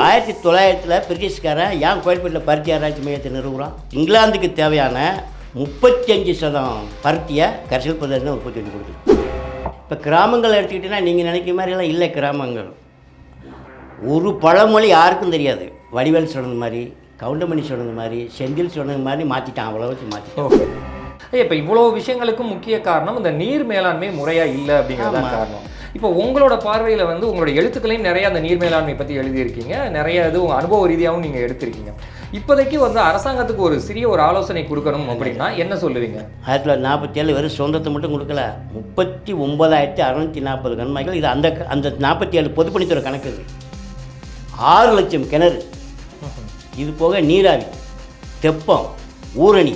1900 பிரிட்டிஷ்காரன் ஏன் கோயில்பேட்டில் பருத்தி ஆராய்ச்சி மையத்தை நிறுவுறான்? இங்கிலாந்துக்கு தேவையான 35% பருத்தியை கரிசல் பிரதேசம் தான் உற்பத்தி பண்ணி கொடுக்குது. இப்போ கிராமங்கள் எடுத்துக்கிட்டிங்கன்னா நீங்கள் நினைக்கிற மாதிரிலாம் இல்லை. கிராமங்கள் ஒரு பழமொழி யாருக்கும் தெரியாது. வடிவேல் சொன்னது மாதிரி, கவுண்டமணி சொன்னது மாதிரி, செந்தில் சொன்னது மாதிரி மாற்றிட்டான். அவ்வளோ வச்சு மாற்றிட்டான். இப்போ இவ்வளோ விஷயங்களுக்கும் முக்கிய காரணம் இந்த நீர் மேலாண்மை முறையாக இல்லை அப்படிங்கிறது தான் காரணம். இப்போ உங்களோட பார்வையில் வந்து உங்களோட எழுத்துக்களையும் நிறைய அந்த நீர் மேலாண்மை பற்றி எழுதியிருக்கீங்க, நிறைய இது உங்கள் அனுபவ ரீதியாகவும் நீங்கள் எடுத்திருக்கீங்க. இப்போதைக்கு வந்து அரசாங்கத்துக்கு ஒரு சிறிய ஒரு ஆலோசனை கொடுக்கணும் அப்படின்னா என்ன சொல்லுவீங்க? 1947 வெறும் சொந்தத்தை மட்டும் கொடுக்கல, 39,640 கண்மாய்கள். இது அந்த 47 பொதுப்பணித்துறை கணக்கு. இது 6 லட்சம் கிணறு. இது போக நீராவி, தெப்பம், ஊரணி,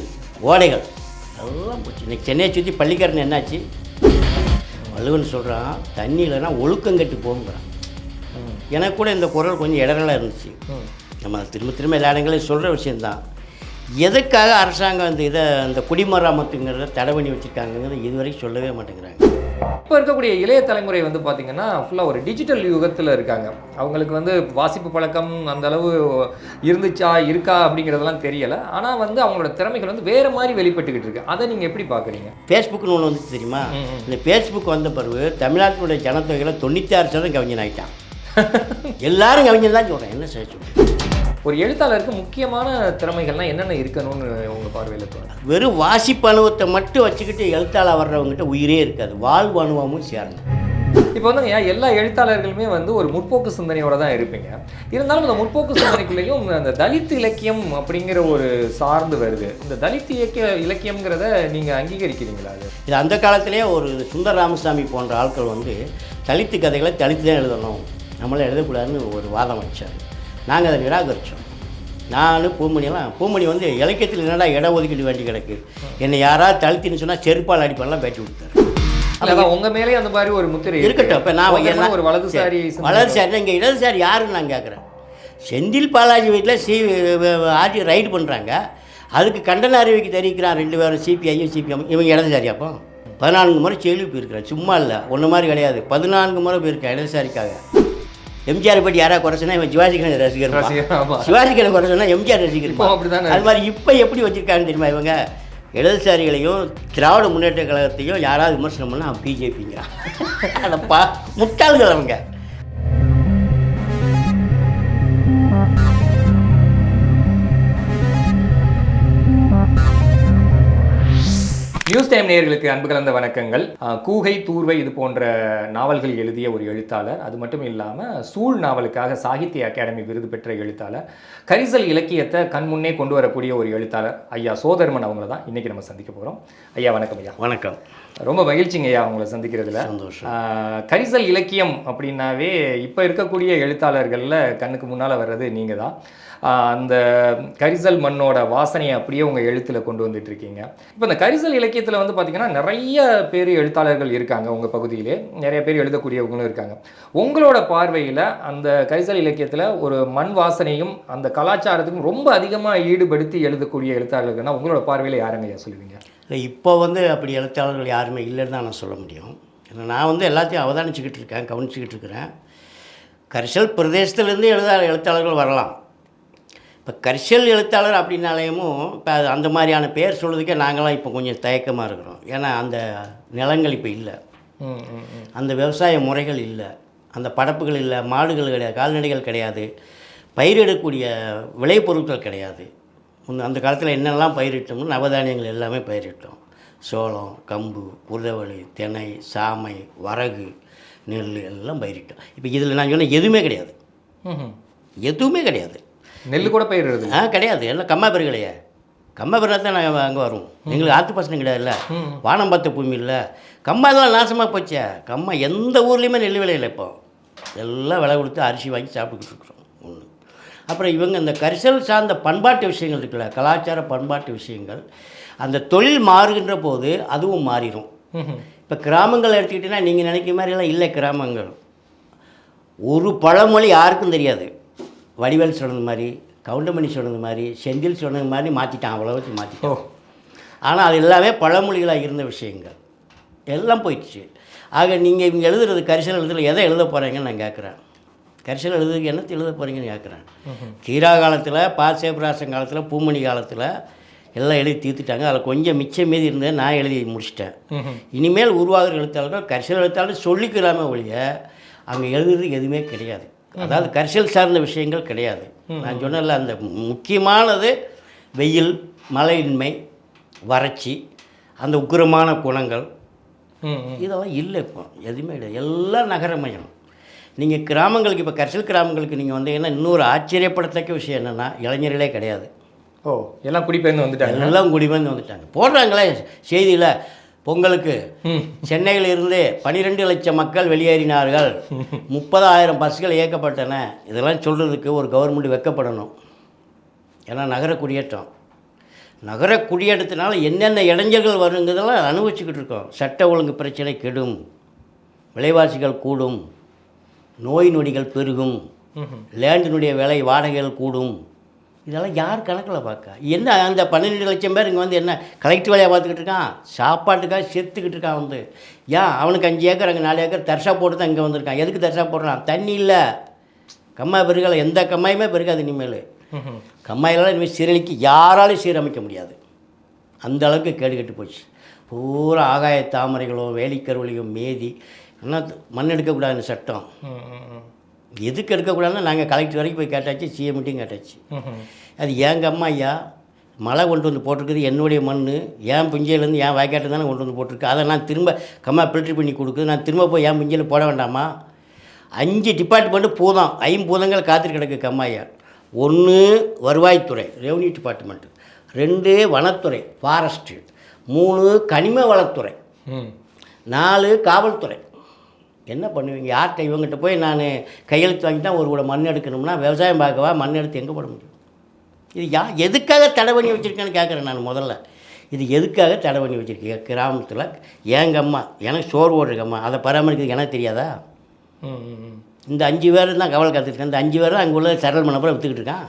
ஓடைகள் எல்லாம் போச்சு. இன்னைக்கு சென்னையை சுற்றி பள்ளிக்காரன் என்னாச்சு? வள்ளுவன் சொல்கிறான், தண்ணி இல்லைன்னா ஒழுக்கங்கட்டு போகுங்கிறான். எனக்கு கூட இந்த குரல் கொஞ்சம் இடரெல்லாம் இருந்துச்சு. நம்ம திரும்ப எல்லா இடங்களையும் சொல்கிற விஷயந்தான். எதுக்காக அரசாங்கம் இந்த குடிமராமத்துங்கிறத தடை பண்ணி வச்சுருக்காங்கிறது இதுவரைக்கும் சொல்லவே மாட்டேங்கிறாங்க. இப்போ இருக்கக்கூடிய இளைய தலைமுறை வந்து பார்த்திங்கன்னா ஃபுல்லாக ஒரு டிஜிட்டல் யுகத்தில் இருக்காங்க. அவங்களுக்கு வந்து வாசிப்பு பழக்கம் அந்த அளவு இருக்கா அப்படிங்கிறதெல்லாம் தெரியலை. ஆனால் வந்து அவங்களோட திறமைகள் வந்து வேறு மாதிரி வெளிப்பட்டுக்கிட்டு இருக்கு. அதை நீங்கள் எப்படி பார்க்குறீங்க? ஃபேஸ்புக்குன்னு ஒன்று வந்துச்சு தெரியுமா? இந்த ஃபேஸ்புக் வந்த பிறகு தமிழ்நாட்டினுடைய ஜனத்தொகையில் 96% கவிஞன் ஆகிட்டான். எல்லாரும் கவிஞன் தான் சொல்கிறேன். என்ன செய்ய சொல்கிறேன்? ஒரு எழுத்தாளருக்கு முக்கியமான திறமைகள்லாம் என்னென்ன இருக்கணும்னு உங்கள் பார்வையில் தோணும்? வெறும் வாசிப்பு அனுபவத்தை மட்டும் வச்சுக்கிட்டு எழுத்தாளர் வர்றவங்ககிட்ட உயிரே இருக்காது. வாழ்வு அனுபவமும் சேரணும். இப்போ வந்து எல்லா எழுத்தாளர்களுமே வந்து ஒரு முற்போக்கு சிந்தனையோட தான் இருப்பீங்க. இருந்தாலும் இந்த முற்போக்கு சிந்தனைக்குள்ளேயும் அந்த தலித் இலக்கியம் அப்படிங்கிற ஒரு சார்ந்து வருது. இந்த தலித் இலக்கியம்ங்கிறத நீங்கள் அங்கீகரிக்கிறீங்களா? இது அந்த காலத்திலே ஒரு சுந்தர ராமசாமி போன்ற ஆட்கள் வந்து தலித்து கதைகளை தலித்து தான் எழுதணும், நம்மளாம் எழுதக்கூடாதுன்னு ஒரு வாதம் வச்சார். நாங்கள் அதை நிராகரித்தோம். பூமணி வந்து இலக்கியத்தில் என்னடா இடம் ஒதுக்கீடு வேண்டி கிடக்கு, என்னை யாராவது தழுத்தின்னு சொன்னால் செருப்பால் அடிப்பெல்லாம் பேட்டி விட்டார். அதான் உங்கள் மேலே அந்த மாதிரி ஒரு முத்திரை இருக்கட்டும். இப்போ நான் ஒரு வலதுசாரி இங்கே இடதுசாரி யாருன்னு நான் கேட்குறேன். செந்தில் பாலாஜி வீட்டில் ஆட்சி ரைடு பண்ணுறாங்க, அதுக்கு கண்டன அறிவிக்கை தெரிவிக்கிறான் 2 பேரும், சிபிஐயும் சிபிஎம். இவங்க இடதுசாரி. அப்போ 14 முறை ஜெயிலுக்கு போயிருக்கிறேன். சும்மா இல்லை, ஒன்று மாதிரி கிடையாது, 14 முறை போயிருக்கேன் இடதுசாரிக்காக. எம்ஜிஆர் பற்றி யாராவது குறைச்சனா இவன் சிவாஜி கணேசன் ரசிகர், சிவாஜி கணேசன் குறைச்சனா எம்ஜிஆர் ரசிகர். அது மாதிரி இப்போ எப்படி வச்சுருக்காங்கன்னு தெரியுமா? இவங்க இடதுசாரிகளையும் திராவிட முன்னேற்ற கழகத்தையும் யாராவது விமர்சனம் பண்ணால் அவன் பிஜேபிங்கிறான். அதப்பா முட்டாள்கள் அவங்க. நியூஸ் டைம் நேயர்களுக்கு அன்பு கலந்த வணக்கங்கள். கூகை, தூர்வை இது போன்ற நாவல்கள் எழுதிய ஒரு எழுத்தாளர், அது மட்டும் இல்லாமல் சூழ் நாவலுக்காக சாகித்ய அகாடமி விருது பெற்ற எழுத்தாளர், கரிசல் இலக்கியத்தை கண்முன்னே கொண்டு வரக்கூடிய ஒரு எழுத்தாளர் ஐயா சோதர்மன் அவங்கள தான் இன்றைக்கி நம்ம சந்திக்க போகிறோம். ஐயா வணக்கம். ஐயா வணக்கம். ரொம்ப மகிழ்ச்சிங்க ஐயா உங்களை சந்திக்கிறதுல. சந்தோஷம். கரிசல் இலக்கியம் அப்படின்னாவே இப்போ இருக்கக்கூடிய எழுத்தாளர்களில் கண்ணுக்கு முன்னால் வர்றது நீங்கள் தான். அந்த கரிசல் மண்ணோட வாசனையை அப்படியே உங்கள் எழுத்தில் கொண்டு வந்துட்டு இருக்கீங்க. இப்போ இந்த கரிசல் இலக்கியத்தில் வந்து பார்த்திங்கன்னா நிறைய பேர் எழுத்தாளர்கள் இருக்காங்க. உங்கள் பகுதியிலே நிறைய பேர் எழுதக்கூடியவங்களும் இருக்காங்க. உங்களோட பார்வையில் அந்த கரிசல் இலக்கியத்தில் ஒரு மண் வாசனையும் அந்த கலாச்சாரத்துக்கும் ரொம்ப அதிகமாக ஈடுபடுத்தி எழுதக்கூடிய எழுத்தாளர்கள்னா உங்களோட பார்வையில் யாருங்க ஐயா சொல்லுவீங்க? இல்லை, இப்போ வந்து அப்படி எழுத்தாளர்கள் யாருமே இல்லைன்னு தான் நான் சொல்ல முடியும். ஏன்னா நான் வந்து எல்லாத்தையும் அவதானிச்சுக்கிட்டு இருக்கேன், கவனிச்சுக்கிட்டு இருக்கிறேன். கரிசல் பிரதேசத்துலேருந்து எழுத்தாளர்கள் வரலாம். இப்போ கரிசல் எழுத்தாளர் அப்படின்னாலேயும் இப்போ அந்த மாதிரியான பேர் சொல்கிறதுக்கே நாங்களாம் இப்போ கொஞ்சம் தயக்கமாக இருக்கிறோம். ஏன்னா அந்த நிலங்கள் இப்போ இல்லை, அந்த விவசாய முறைகள் இல்லை, அந்த படப்புகள் இல்லை, மாடுகள் கிடையாது, கால்நடைகள் கிடையாது, பயிரிடக்கூடிய விளைபொருட்கள் கிடையாது. அந்த காலத்தில் என்னெல்லாம் பயிரிட்டோம்னு நவதானியங்கள் எல்லாமே பயிரிட்டோம். சோளம், கம்பு, உருதவழி, தினை, சாமை, வரகு, நெல் எல்லாம் பயிரிட்டோம். இப்போ இதில் நான் சொன்ன எதுவுமே கிடையாது, எதுவுமே கிடையாது. நெல் கூட பயிரிடுறது கிடையாது, எல்லாம் கம்மா பேர் கிடையாது. கம்மா பேர் தான் நாங்கள் அங்கே வரும். எங்களுக்கு ஆற்று பசங்க கிடையாது, இல்லை வானம் பார்த்த பூமி இல்லை. கம்மா இதெல்லாம் நாசமாக போச்சே. கம்மா எந்த ஊர்லேயுமே நெல் விளையில. இப்போ எல்லாம் விலை கொடுத்து அரிசி வாங்கி சாப்பிட்டுக்கிட்டு இருக்கிறோம். ஒன்று. அப்புறம் இவங்க இந்த கரிசல் சார்ந்த பண்பாட்டு விஷயங்கள் இருக்குல்ல, கலாச்சார பண்பாட்டு விஷயங்கள், அந்த தொழில் மாறுகின்ற போது அதுவும் மாறிடும். இப்போ கிராமங்கள் எடுத்துக்கிட்டிங்கன்னா நீங்கள் நினைக்கிற மாதிரிலாம் இல்லை. கிராமங்கள் ஒரு பழமொழி யாருக்கும் தெரியாது. வடிவேல் சொன்னது மாதிரி, கவுண்டமணி சொன்னது மாதிரி, செந்தில் சொன்னது மாதிரி மாற்றிட்டான். அவ்வளோ வச்சு மாற்றிட்டோம். ஆனால் அது எல்லாமே பழமொழிகளாக இருந்த விஷயங்கள் எல்லாம் போயிடுச்சு. ஆக நீங்கள் இவங்க எழுதுறது கரிசல் எழுதுல எதை எழுத போகிறீங்கன்னு நான் கேட்குறேன். கரிசல் எழுதுறதுக்கு என்னத்தை எழுத போகிறீங்கன்னு கேட்குறேன். கீரா காலத்தில் பாசேபராசன் காலத்தில் பூமணி காலத்தில் எல்லாம் எழுதி தீர்த்துட்டாங்க. அதில் கொஞ்சம் மிச்சம் மீதி இருந்ததை நான் எழுதி முடிச்சிட்டேன். இனிமேல் உருவாகிற எழுத்தாளர்கள் கரிசல் எழுத்தாளர் சொல்லிக்கலாமே ஒழிய அங்கே எழுதுறதுக்கு எதுவுமே கிடையாது. அதாவது கரிசல் சார்ந்த விஷயங்கள் கிடையாது. நான் சொன்னல அந்த முக்கியமானது வெயில், மழையின்மை, வறட்சி, அந்த உக்கிரமான குணங்கள், இதெல்லாம் இல்லை. இப்போ எதுவுமே இல்லை, எல்லாம் நகரமயம். நீங்கள் கிராமங்களுக்கு இப்போ கரிசல் கிராமங்களுக்கு நீங்கள் வந்தீங்கன்னா இன்னொரு ஆச்சரியப்படத்தக்க விஷயம் என்னென்னா இளைஞர்களே கிடையாது. ஓ, எல்லாம் குடிபெயர்ந்து வந்துட்டாங்க. எல்லாம் குடிபெயர்ந்து வந்துட்டாங்க. போடுறாங்களே செய்தியில், பொங்கலுக்கு சென்னையில் இருந்து 12 லட்சம் மக்கள் வெளியேறினார்கள், 30,000 பஸ்கள் இயக்கப்பட்டன. இதெல்லாம் சொல்கிறதுக்கு ஒரு கவர்மெண்ட் வெட்கப்படணும். ஏன்னா நகர குடியேற்றம், நகர குடியேற்றத்தினால என்னென்ன இடைஞ்சல்கள் வருங்கிறதெல்லாம் அனுபவிச்சுக்கிட்டு இருக்கோம். சட்ட ஒழுங்கு பிரச்சனை கெடும், விலைவாசிகள் கூடும், நோய் நொடிகள் பெருகும், லேண்டினுடைய விலை வாடகைகள் கூடும். இதெல்லாம் யார் கணக்கில் பார்க்க? என்ன அந்த 12 லட்சம் பேர் இங்கே வந்து என்ன கலெக்டர் வேலையை பார்த்துக்கிட்டு இருக்கான்? சாப்பாட்டுக்காக செத்துக்கிட்டு இருக்கான். வந்து ஏன் அவனுக்கு 5 ஏக்கர் அங்கே 4 ஏக்கர் தர்ஷா போட்டு தான் இங்கே வந்திருக்கான். எதுக்கு தர்ஷா போடுறான்? தண்ணி இல்லை, கம்மாய் பெருகலை, எந்த கம்மாயுமே பெருகாது இனிமேல். கம்மாயிலாம் இனிமேல் சீரழிக்கு யாராலும் சீரமைக்க முடியாது. அந்த அளவுக்கு கேடு கெட்டு போச்சு. பூரா ஆகாய தாமரைகளும் வேலிக்கருவலையும் மேதி. என்ன மண் எடுக்கக்கூடாதுன்னு சட்டம். எதுக்கு எடுக்கக்கூடாதுன்னு நாங்கள் கலெக்டர் வரைக்கும் போய் கேட்டாச்சு, சிஎம்கிட்டையும் கேட்டாச்சு. அது எங்கள் அம்மா ஐயா மழை கொண்டு வந்து போட்டிருக்குது, என்னுடைய மண், என் புஞ்சையிலேருந்து என் வாய்க்காட்டு தானே கொண்டு வந்து போட்டிருக்கு. அதை நான் திரும்ப கம்மா ஃபில்ட்ரு பண்ணி கொடுக்குது, நான் திரும்ப போய் என் புஞ்சையில் போட வேண்டாமா? 5 டிபார்ட்மெண்ட்டு பூதம், 5 பூதங்கள் காத்திட்டு கிடக்கு கம்மாயா. 1 வருவாய்த்துறை ரெவன்யூ டிபார்ட்மெண்ட்டு, 2 வனத்துறை ஃபாரஸ்ட்டு, 3 கனிம வளத்துறை, 4 காவல்துறை. என்ன பண்ணுவீங்க? யார்கிட்ட? இவங்ககிட்ட போய் நான் கையெழுத்து வாங்கிட்டா ஒரு கூட மண் எடுக்கணும்னா விவசாயம் பார்க்கவா? மண் எடுத்து எங்கே போட முடியும்? இது எதுக்காக தடை பண்ணி வச்சுருக்கேன்னு கேட்குறேன் நான். முதல்ல இது எதுக்காக தடை பண்ணி வச்சுருக்கீங்க? கிராமத்தில் எங்கள் அம்மா எனக்கு சோறு ஓடுறக்கம்மா, அதை பராமரிக்கிறது எனக்கு தெரியாதா? இந்த 5 பேர் தான் கவலை காத்துருக்கேன். இந்த 5 பேர் தான் அங்கே உள்ள சரல் மணப்பறம் விற்றுக்கிட்டு இருக்கான்.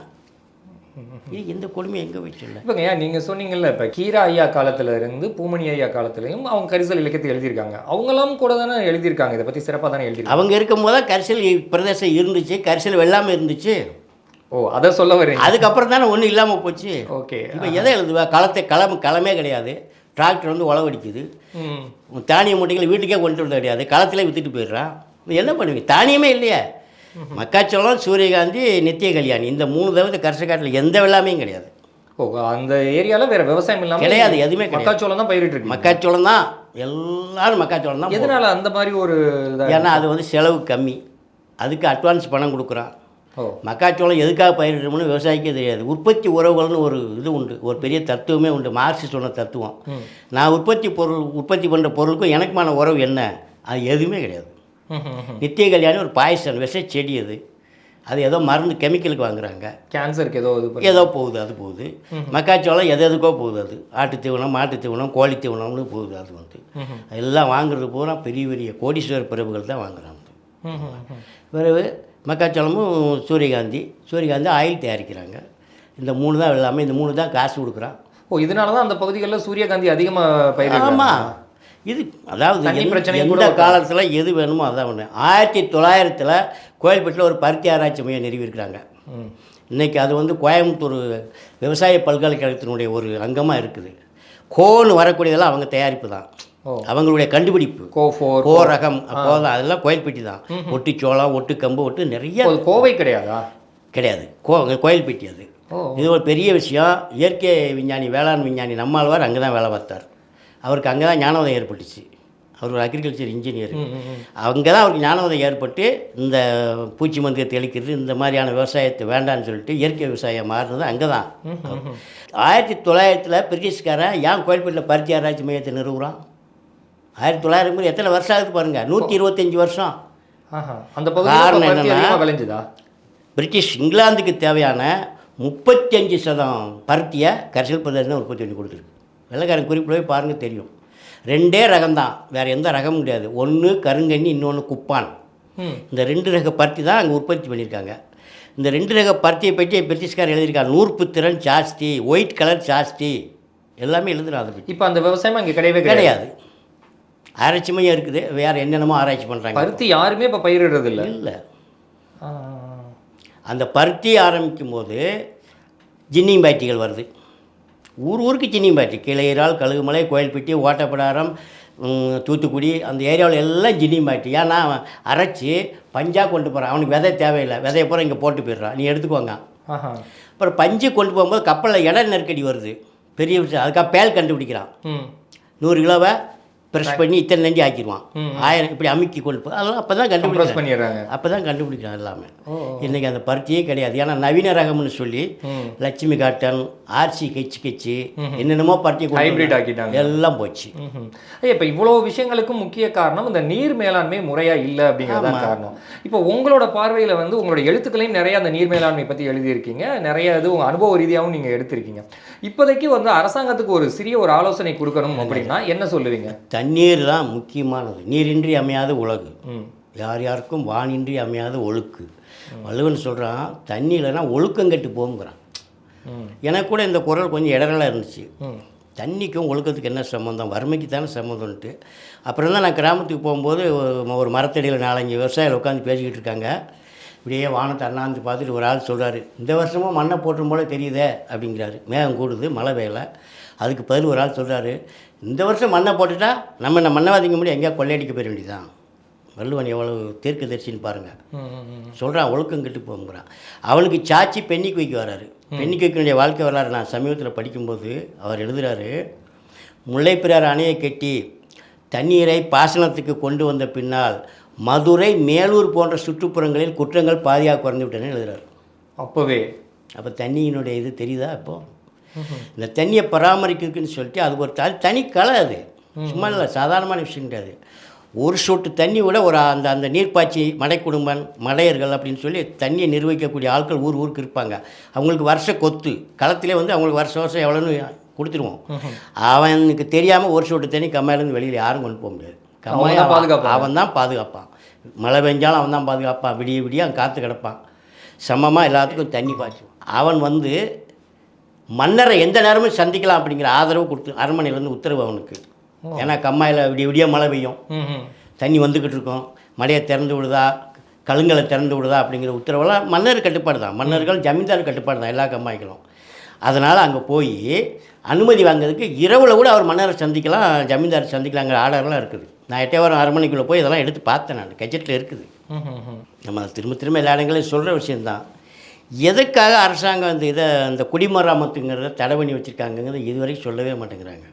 இது இந்த கொடுமை எங்கே வச்சுல்ல? இப்போங்க ஏன் நீங்கள் சொன்னீங்கல்ல, இப்போ கீரா ஐயா காலத்தில் இருந்து பூமணி ஐயா காலத்துலையும் அவங்க கரிசல் இலக்கியத்தை எழுதியிருக்காங்க. அவங்களாம் கூட தானே எழுதியிருக்காங்க, இதை பற்றி சிறப்பாக தானே எழுதியிருக்காங்க. அவங்க இருக்கும்போது தான் கரிசல் பிரதேசம் இருந்துச்சு, கரிசல் வெள்ளாமல் இருந்துச்சு. ஓ, அதை சொல்ல வரீங்க. அதுக்கப்புறம் தானே ஒன்றும் இல்லாமல் போச்சு. ஓகே. இப்போ எதை எழுதுவா? களமே கிடையாது. டிராக்டர் வந்து உழவடிக்குது. தானிய மூட்டைகள் வீட்டுக்கே கொண்டு வரது கிடையாது, களத்திலே விற்றுட்டு போயிடுறான். என்ன பண்ணுவீங்க? தானியமே இல்லையா? மக்காச்சோளம், சூரியகாந்தி, நித்திய கல்யாணி, இந்த 3 தவிர கரிசக்காட்டில் எந்த வெள்ளாமையும் கிடையாது. ஓ, அந்த ஏரியாவில் வேறு விவசாயம் இல்லாமல் கிடையாது, எதுவுமே மக்காச்சோளம் தான் பயிரிட்டு இருக்கு. மக்காச்சோளம் தான், எல்லாரும் மக்காச்சோளம் தான். எதனால் அந்த மாதிரி ஒரு? ஏன்னா அது வந்து செலவு கம்மி, அதுக்கு அட்வான்ஸ் பணம் கொடுக்குறான். மக்காச்சோளம் எதுக்காக பயிரிடுறோம்னு விவசாயிக்கே தெரியாது. உற்பத்தி உறவுகள்னு ஒரு இது உண்டு, ஒரு பெரிய தத்துவமே உண்டு, மார்க்ஸ் சொன்ன தத்துவம். நான் உற்பத்தி பண்ணுற பொருளுக்கும் எனக்குமான உறவு என்ன? அது எதுவுமே கிடையாது. நித்திய கல்யாணி ஒரு பாய்சன், விஷ செடி. அது ஏதோ மருந்து கெமிக்கலுக்கு வாங்குறாங்க, கேன்சருக்கு ஏதோ போகுது, அது போகுது. மக்காச்சோளம் எதுக்கோ போகுது. அது ஆட்டு தீவனம், மாட்டு தீவனம், கோழி தீவனம்னு போகுது. அது வந்து எல்லாம் வாங்குறது பூரா பெரிய பெரிய கோடீஸ்வரர் பிரபுகள் தான் வாங்குறாங்க. பிறகு மக்காச்சோளமும் சூரியகாந்தி ஆயில் தயாரிக்கிறாங்க. இந்த 3 தான் எல்லாமே, இந்த 3 தான் காசு கொடுக்குறான். ஓ, இதனால தான் அந்த பகுதிகளில் சூரியகாந்தி அதிகமாக பயிரிடுறாங்க. ஆமாம், இது அதாவது எந்த காலத்தில் எது வேணுமோ அதான் ஒன்று. 1900 கோயில்பேட்டில் ஒரு பருத்தி ஆராய்ச்சி மையம் நிறுவியிருக்கிறாங்க. இன்றைக்கி அது வந்து கோயம்புத்தூர் விவசாய பல்கலைக்கழகத்தினுடைய ஒரு அங்கமாக இருக்குது. கோன்னு வரக்கூடியதெல்லாம் அவங்க தயாரிப்பு தான், அவங்களுடைய கண்டுபிடிப்பு. கோ ரகம் அப்போதான் அதெல்லாம் கோயில்பேட்டி தான். ஒட்டு சோளம், ஒட்டு கம்பு, ஒட்டு நிறைய. கோவை கிடையாதா? கிடையாது, கோயில்பேட்டி. அது இது ஒரு பெரிய விஷயம். இயற்கை விஞ்ஞானி, வேளாண் விஞ்ஞானி நம்மாழ்வார் அங்கே தான் வேலை பார்த்தார். அவருக்கு அங்கே தான் ஞானோதயம் ஏற்பட்டுச்சு. அவர் ஒரு அக்ரிகல்ச்சர் இன்ஜினியர். அங்கே தான் அவருக்கு ஞானோதயம் ஏற்பட்டு இந்த பூச்சி மருந்து தெளிக்கிறது, இந்த மாதிரியான விவசாயத்தை வேண்டான்னு சொல்லிட்டு இயற்கை விவசாயம் மாறினது அங்கே தான். 1900 பிரிட்டிஷ்காரன் ஏன் கோயில்பேட்டில் பருத்தி ஆராய்ச்சி மையத்தை நிறுவுறான்? 1900 எத்தனை வருஷம் ஆகுது பாருங்கள், 125 வருஷம். அந்த காரணம் என்னென்னா, பிரிட்டிஷ் இங்கிலாந்துக்கு தேவையான 35% பருத்தியை கரிசல் பிரதேசம் உற்பத்தி பண்ணி கொடுத்துருக்கு. வெள்ளைக்காரன் குறிப்பிடவே பாருங்கள் தெரியும். 2 ரகம் தான், வேறு எந்த ரகமும் கிடையாது. ஒன்று கருங்கண்ணி, இன்னொன்று குப்பான். இந்த 2 ரக பருத்தி தான் அங்கே உற்பத்தி பண்ணியிருக்காங்க. இந்த 2 ரக பருத்தியை பற்றி பிரிட்டிஷ்கார் எழுதியிருக்காங்க. நூற்பு திறன் ஜாஸ்தி, ஒயிட் கலர் ஜாஸ்தி, எல்லாமே எழுதுறாங்க அதை பற்றி. இப்போ அந்த விவசாயம் அங்கே கிடையவே கிடையாது. ஆராய்ச்சி மையம் இருக்குது, வேறு என்னென்னமோ ஆராய்ச்சி பண்ணுறாங்க. பருத்தி யாருமே இப்போ பயிரிடுறது இல்லை. ஆ. அந்த பருத்தி ஆரம்பிக்கும் போது ஜின்னிங் பேட்டிகள் வருது. ஊர் ஊருக்கு ஜின்னிங் பேட்டி, கிளையரால், கழுகுமலை, கோயில்பட்டி, ஓட்டப்பிடாரம், தூத்துக்குடி, அந்த ஏரியாவில் எல்லாம் ஜின்னிங் பேட்டி. ஏன்னா அவன் அரைச்சி பஞ்சாக கொண்டு போகிறான், அவனுக்கு விதை தேவையில்லை, விதைய பூரா இங்கே போட்டு போயிடுறான், நீ எடுத்துக்கோங்க. அப்புறம் பஞ்சு கொண்டு போகும்போது கப்பலில் இட நெருக்கடி வருது, பெரிய விஷயம். அதுக்காக பேல் கண்டுபிடிக்கிறான். 100 கிலோவை ப்ரெஷ் பண்ணி இத்தனை நண்டி ஆக்கிடுவான். 1000 இப்படி அமுக்கி கொண்டு போ, அதெல்லாம் அப்போ தான் பண்ணிடுறாங்க. அப்போ தான் கண்டுபிடிக்கிறான் எல்லாமே. இன்றைக்கி அந்த பருத்தியே கிடையாது. ஏன்னா நவீன ரகம்னு சொல்லி லட்சுமி காட்டன், ஆர்சி கெச்சு என்னென்னமோ பருத்தி ஹைபிரிட் ஆக்கிட்டாங்க, எல்லாம் போச்சு. இப்போ இவ்வளோ விஷயங்களுக்கும் முக்கிய காரணம் இந்த நீர் மேலாண்மை முறையாக இல்லை அப்படிங்கிறது தான் காரணம். இப்போ உங்களோட பார்வையில் வந்து உங்களோட எழுத்துக்களையும் நிறைய அந்த நீர் மேலாண்மை பற்றி எழுதியிருக்கீங்க, நிறைய இது உங்கள் அனுபவ ரீதியாகவும் நீங்கள் எடுத்திருக்கீங்க. இப்போதைக்கு வந்து அரசாங்கத்துக்கு ஒரு சிறிய ஒரு ஆலோசனை கொடுக்கணும் அப்படின்னா என்ன சொல்லுவீங்க? தண்ணீர் தான் முக்கியமானது. நீரின்றி அமையாத உலகு, யார் யாருக்கும் வானின்றி அமையாத ஒழுக்கு. வள்ளுவன் சொல்கிறான், தண்ணி இல்லைன்னா ஒழுக்கம் கெட்டு போகுங்கிறான். எனக்கு கூட இந்த குரல் கொஞ்சம் இடரெல்லாம் இருந்துச்சு. தண்ணிக்கும் ஒழுக்கத்துக்கு என்ன சம்மந்தம், வறுமைக்கு தானே சம்மந்தம்ன்ட்டு. அப்புறம் தான் நான் கிராமத்துக்கு போகும்போது ஒரு மரத்தடியில் 4-5 விவசாயிகள் உட்காந்து பேசிக்கிட்டு இருக்காங்க. இப்படியே வானத்தை அண்ணாந்து பார்த்துட்டு ஒரு ஆள் சொல்கிறாரு, இந்த வருஷமும் மண்ணை போட்டும் போல தெரியுதே அப்படிங்கிறாரு. மேகம் கூடுது, மழை பெய்யலை. அதுக்கு பதில் ஒரு ஆள் சொல்கிறாரு, இந்த வருஷம் மண்ணை போட்டுட்டா நம்ம என்ன மண்ணவாதிங்க முடியும் எங்கேயா கொள்ளையடிக்க போயிட வேண்டியதான். வள்ளுவன் எவ்வளவு தீர்க்கதரிசின்னு பாருங்கள். சொல்கிறான் ஒழுக்கம் கெட்டு போங்கிறான். அவனுக்கு சாட்சி பெண்ணிக்கு வைக்க வராரு. பெண்ணிக்கு வைக்கனுடைய வாழ்க்கை வரலாறு நான் சமீபத்தில் படிக்கும்போது அவர் எழுதுகிறாரு, முல்லைப்பிரார் அணையை கட்டி தண்ணீரை பாசனத்துக்கு கொண்டு வந்த பின்னால் மதுரை, மேலூர் போன்ற சுற்றுப்புறங்களில் குற்றங்கள் பாதியாக குறைந்து விட்டேன்னு எழுதுகிறார். அப்போ தண்ணியினுடைய இது தெரியுதா? இப்போது இந்த தண்ணியை பராமரிக்கிறதுக்குன்னு சொல்லிட்டு அது ஒரு தனி கலை. அது சும்மா இல்லை, சாதாரணமான விஷயம் கிடையாது. ஒரு சொட்டு தண்ணி விட ஒரு அந்த நீர்ப்பாய்ச்சி மடை குடும்பம், மடையர்கள் அப்படின்னு சொல்லி தண்ணியை நிர்வகிக்கக்கூடிய ஆட்கள் ஊருக்கு இருப்பாங்க. அவங்களுக்கு வருஷ கொத்து களத்திலே வந்து அவங்களுக்கு வருஷம் எவ்வளோன்னு கொடுத்துருவோம். அவனுக்கு தெரியாமல் ஒரு சொட்டு தண்ணி கம்மாயிலேருந்து வெளியில் யாரும் கொண்டு போக முடியாது. கம்மாயை அவன் தான் பாதுகாப்பான். மழை பெஞ்சாலும் அவன் தான் பாதுகாப்பான். விடிய விடிய அவன் காற்று கிடப்பான். சமமாக எல்லாத்துக்கும் தண்ணி பாய்ச்சுவான். அவன் வந்து மன்னரை எந்த நேரமும் சந்திக்கலாம் அப்படிங்கிற ஆதரவு கொடுத்து அரண்மனையிலேருந்து உத்தரவு அவனுக்கு. ஏன்னா கம்மாயில் விடிய விடிய மழை பெய்யும், தண்ணி வந்துக்கிட்டு இருக்கும், மழையை திறந்து விடுதா, கழுங்களை திறந்து விடுதா அப்படிங்கிற உத்தரவெல்லாம் மன்னர் கட்டுப்பாடு தான். மன்னர்கள் ஜமீன்தார் கட்டுப்பாடு தான் எல்லா கம்மாய்களும். அதனால் அங்கே போய் அனுமதி வாங்கிறதுக்கு இரவில் கூட அவர் மன்னரை சந்திக்கலாம், ஜமீன்தார் சந்திக்கலாங்கிற ஆர்டர்லாம் இருக்குது. நான் எட்டயபுரம் அரண்மனைக்குள்ளே போய் இதெல்லாம் எடுத்து பார்த்தேன், நான் கெஜெட்டில் இருக்குது. நம்ம திரும்ப எல்லா இடங்களையும் சொல்கிற விஷயந்தான். எதுக்காக அரசாங்கம் இந்த குடிமராமத்துங்கிறத தடை பண்ணி வச்சுருக்காங்கிறது இதுவரைக்கும் சொல்லவே மாட்டேங்கிறாங்க.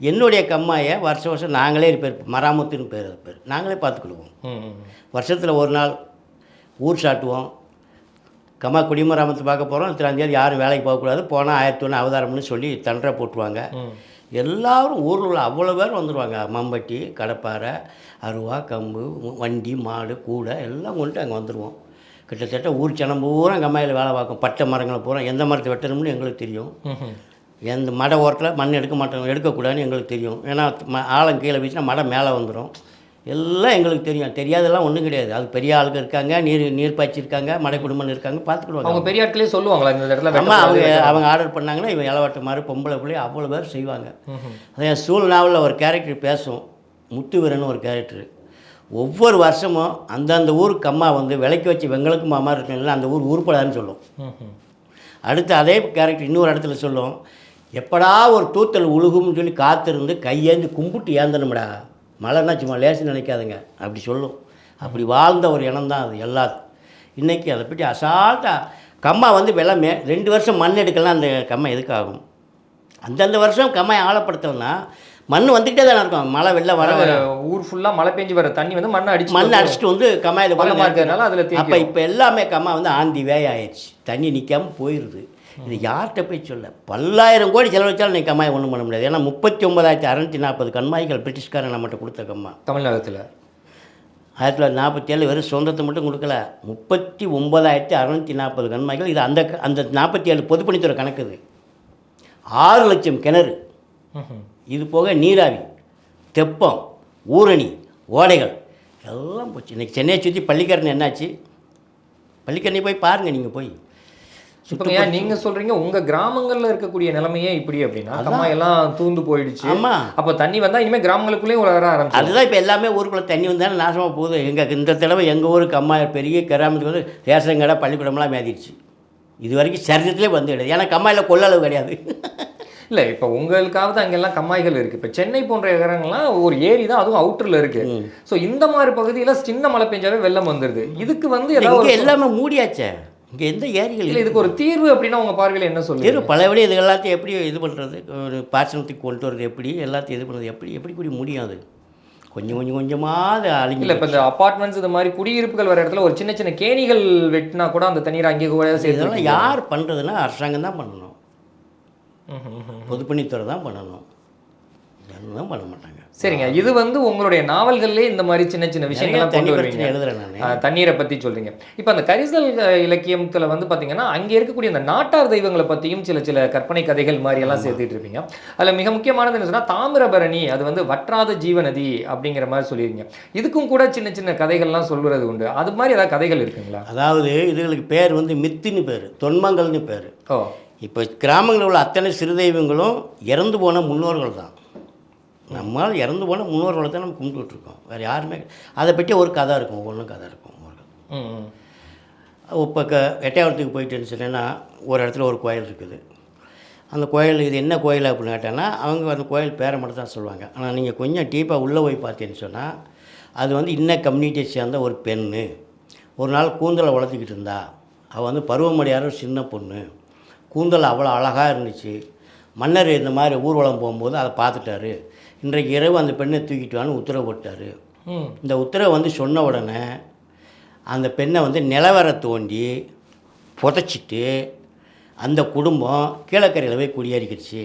என்னுடைய கம்மாயை வருஷம் நாங்களே பேர் மராமத்துன்னு பேர் நாங்களே பார்த்துக்கிடுவோம். வருஷத்தில் ஒரு நாள் ஊர் சாட்டுவோம். கம்மா குடிமராமத்து பார்க்க போகிறோம், 3ஆம் யாரும் வேலைக்கு போகக்கூடாது, போனால் 1001 அவதாரம்னு சொல்லி தண்டரை போட்டுருவாங்க. எல்லோரும் ஊரில் உள்ள அவ்வளோ பேர் வந்துடுவாங்க. மம்பட்டி, கடப்பாறை, அருவா, கம்பு, வண்டி, மாடு, கூடை எல்லாம் கொண்டு அங்கே வந்துடுவோம். கிட்டத்தட்ட ஊர் சனம் பூரா கம்மாயில் வேலை பார்க்கும். பட்டை மரங்களை பூரா எந்த மரத்தை வெட்டணும்னு எங்களுக்கு தெரியும். எந்த மடை ஓரத்தில் மண் எடுக்கக்கூடாதுன்னு எங்களுக்கு தெரியும். ஏன்னா ஆழம் கீழே வீசினா மடை மேலே வந்துடும். எல்லாம் எங்களுக்கு தெரியும். தெரியாதெல்லாம் ஒன்றும் கிடையாது. அது பெரிய ஆளுங்க இருக்காங்க, நீர் பாய்ச்சி இருக்காங்க, மடை குடும்பம் இருக்காங்க, பார்த்துக்கிடுவாங்க. அவங்க பெரிய ஆட்களே சொல்லுவாங்களா இந்த இடத்துல? அம்மா அவங்க ஆர்டர் பண்ணாங்கன்னா இவன் இளவட்ட மாதிரி பொம்பளை பிள்ளை அவ்வளோ பேர் செய்வாங்க. அதே சூழ் நாவலில் ஒரு கேரக்டர் பேசும், முத்துவீரன் ஒரு கேரக்டர். ஒவ்வொரு வருஷமும் அந்தந்த ஊருக்கு அம்மா வந்து விலைக்கு வச்சு வெங்களுக்கு மாமா இருக்குன்னா அந்த ஊர் உருப்படாதுன்னு சொல்லும். அடுத்து அதே கேரக்டர் இன்னொரு இடத்துல சொல்லும், எப்படா ஒரு தூத்தல் உழுகும்னு சொல்லி காத்திருந்து கையேந்து கும்பிட்டு ஏந்தணும்டா, மழைன்னா சும்மா லேசு நினைக்காதுங்க அப்படி சொல்லும். அப்படி வாழ்ந்த ஒரு இனம் தான் அது எல்லாத்துக்கும். இன்றைக்கி அதை பற்றி அசால்ட்டாக கம்மா வந்து வெள்ளமே 2 வருஷம் மண் எடுக்கலாம். அந்த கம்மா எதுக்காகும்? அந்தந்த வருஷம் கம்மாயை ஆழப்படுத்தலைன்னா மண் வந்துக்கிட்டே தானே இருக்கும். மழை வெள்ளம் வர ஊர் ஃபுல்லாக மழை பெஞ்சு வர தண்ணி வந்து மண் அடிச்சுட்டு வந்து கம்மாயில் பள்ளமாக இருக்கிறதுனால அதில் அப்போ இப்போ எல்லாமே கம்மா வந்து ஆந்தி வேய ஆயிடுச்சு, தண்ணி நிற்காமல் போயிடுது. இது யார்கிட்ட போய் சொல்ல? 10,000 கோடி செலவழிச்சாலும் நீ கம்மாயை ஒன்றும் பண்ண முடியாது. ஏன்னா 39,640 கண்மாய்கள் பிரிட்டிஷ்காரன் நம்மகிட்ட கொடுத்த கம்மா. தமிழ்நாட்டில் 1947 வெறும் சொந்தத்தை மட்டும் கொடுக்கல, 39,640 கண்மாய்கள். இது அந்த 47 பொதுப்பணித்துறை கணக்குது. 6 லட்சம் கிணறு, இது போக நீராவி, தெப்பம், ஊரணி, ஓடைகள் எல்லாம் போச்சு. இன்றைக்கி சென்னையை சுற்றி பள்ளிக்கரணை என்னாச்சு? பள்ளிக்கரணை போய் பாருங்கள் நீங்கள் போய். இப்போ ஏன் நீங்க சொல்றீங்க உங்க கிராமங்கள்ல இருக்கக்கூடிய நிலைமையே இப்படி அப்படின்னா கம்மாய் எல்லாம் தூந்து போயிடுச்சு. ஆமாம், அப்போ தண்ணி வந்தா இனிமே கிராமங்களுக்குள்ளேயும் வர ஆரம்பிச்சு. அதுதான் இப்போ எல்லாமே ஊருக்குள்ளே தண்ணி வந்தாலும் நாசமாக போகுது. இந்த தடவை எங்கள் ஊருக்கு அம்மா பெரிய கிராமத்துக்கு வந்து ரேஷன் கடை பள்ளிக்கூடம்லாம் மேதிடுச்சு. இது வரைக்கும் சரித்திரத்திலே வந்து கிடையாது. ஏன்னா கம்மாயில் கொள்ளளவு கிடையாது. இல்லை இப்போ உங்களுக்காவது அங்கெல்லாம் கம்மாய்கள் இருக்குது. இப்போ சென்னை போன்ற இடங்கள்லாம் ஒரு ஏரி தான், அதுவும் அவுட்டரில் இருக்குது. ஸோ இந்த மாதிரி பகுதியில் சின்ன மழை பெஞ்சாவே வெள்ளம் வந்துடுது. இதுக்கு வந்து இங்கே எல்லாமே மூடியாச்சே. இங்கே எந்த ஏரிகள் இல்லை. இதுக்கு ஒரு தீர்வு அப்படின்னா உங்கள் பார்வையில் என்ன சொல்லுங்கள்? தீர்வு பலபடி இது எல்லாத்தையும் எப்படி இது பண்ணுறது, ஒரு பாசனத்துக்கு கொண்டு வரது எப்படி, எல்லாத்தையும் இது பண்ணுறது எப்படி கூடி முடியும். அது கொஞ்சமாக அது அழிஞ்சு. இல்லை இப்போ இந்த அப்பார்ட்மெண்ட்ஸ் இந்த மாதிரி குடியிருப்புகள் வர இடத்துல ஒரு சின்ன சின்ன கேணிகள் வெட்டினா கூட அந்த தண்ணீர் அங்கே கூட இதெல்லாம் யார் பண்ணுறதுன்னா அரசாங்கம் தான் பண்ணணும், பொதுப்பணித்துறை தான் பண்ணணும். தான் பண்ண மாட்டாங்க. சரிங்க. இது வந்து உங்களுடைய நாவல்கள்லேயே இந்த மாதிரி சின்ன சின்ன விஷயங்கள்லாம் கொண்டு வருவீங்க. எழுதுறேன் நான் தண்ணீரை பற்றி சொல்கிறீங்க. இப்போ அந்த கரிசல் இலக்கியத்தில் வந்து பார்த்தீங்கன்னா அங்கே இருக்கக்கூடிய அந்த நாட்டார் தெய்வங்களை பற்றியும் சில கற்பனை கதைகள் மாதிரி எல்லாம் சேர்த்துட்டு இருப்பீங்க. அதில் மிக முக்கியமானது என்ன சொன்னால் தாமிரபரணி, அது வந்து வற்றாத ஜீவநதி அப்படிங்கிற மாதிரி சொல்லியிருங்க. இதுக்கும் கூட சின்ன சின்ன கதைகள்லாம் சொல்கிறது உண்டு. அது மாதிரி ஏதாவது கதைகள் இருக்குங்களா? அதாவது இதுகளுக்கு பேர் வந்து மித்துன்னு பேர், தொன்மங்கள்னு பேர். ஓ. இப்போ கிராமங்களில் உள்ள அத்தனை சிறு தெய்வங்களும் இறந்து போன முன்னோர்கள் தான். நம்மளால் இறந்து போன முன்னோர்களை தான் நம்ம கும்பிட்டுருக்கோம். வேறு யாருமே. அதை பற்றி ஒரு கதை இருக்கும், ஒவ்வொன்றும் கதை இருக்கும். இப்போ எட்டயபுரத்துக்கு போயிட்டுன்னு சொன்னேன்னா ஒரு இடத்துல ஒரு கோயில் இருக்குது. அந்த கோயில் இது என்ன கோயில் அப்படின்னு கேட்டேன்னா அவங்க அந்த கோயில் பேரை மட்டும் தான் சொல்லுவாங்க. ஆனால் நீங்கள் கொஞ்சம் டீப்பாக உள்ளே போய் பார்த்தீங்கன்னு சொன்னால் அது வந்து இன்ன கம்யூனிட்டியை சேர்ந்த ஒரு பெண்ணு ஒரு நாள் கூந்தலை வளர்த்துக்கிட்டு இருந்தா. அவள் வந்து பருவமடையாத சின்ன பொண்ணு. கூந்தல் அவ்வளோ அழகாக இருந்துச்சு. மன்னர் இந்த மாதிரி ஊர்வலம் போகும்போது அதை பார்த்துட்டாரு. இன்றைக்கு இரவு அந்த பெண்ணை தூக்கிட்டு வான்னு உத்தரவு போட்டார். இந்த உத்தரவை வந்து சொன்ன உடனே அந்த பெண்ணை வந்து நிலவரை தோண்டி புதைச்சிட்டு அந்த குடும்பம் கீழக்கரையில் போய் குடியேறிக்கிடுச்சு.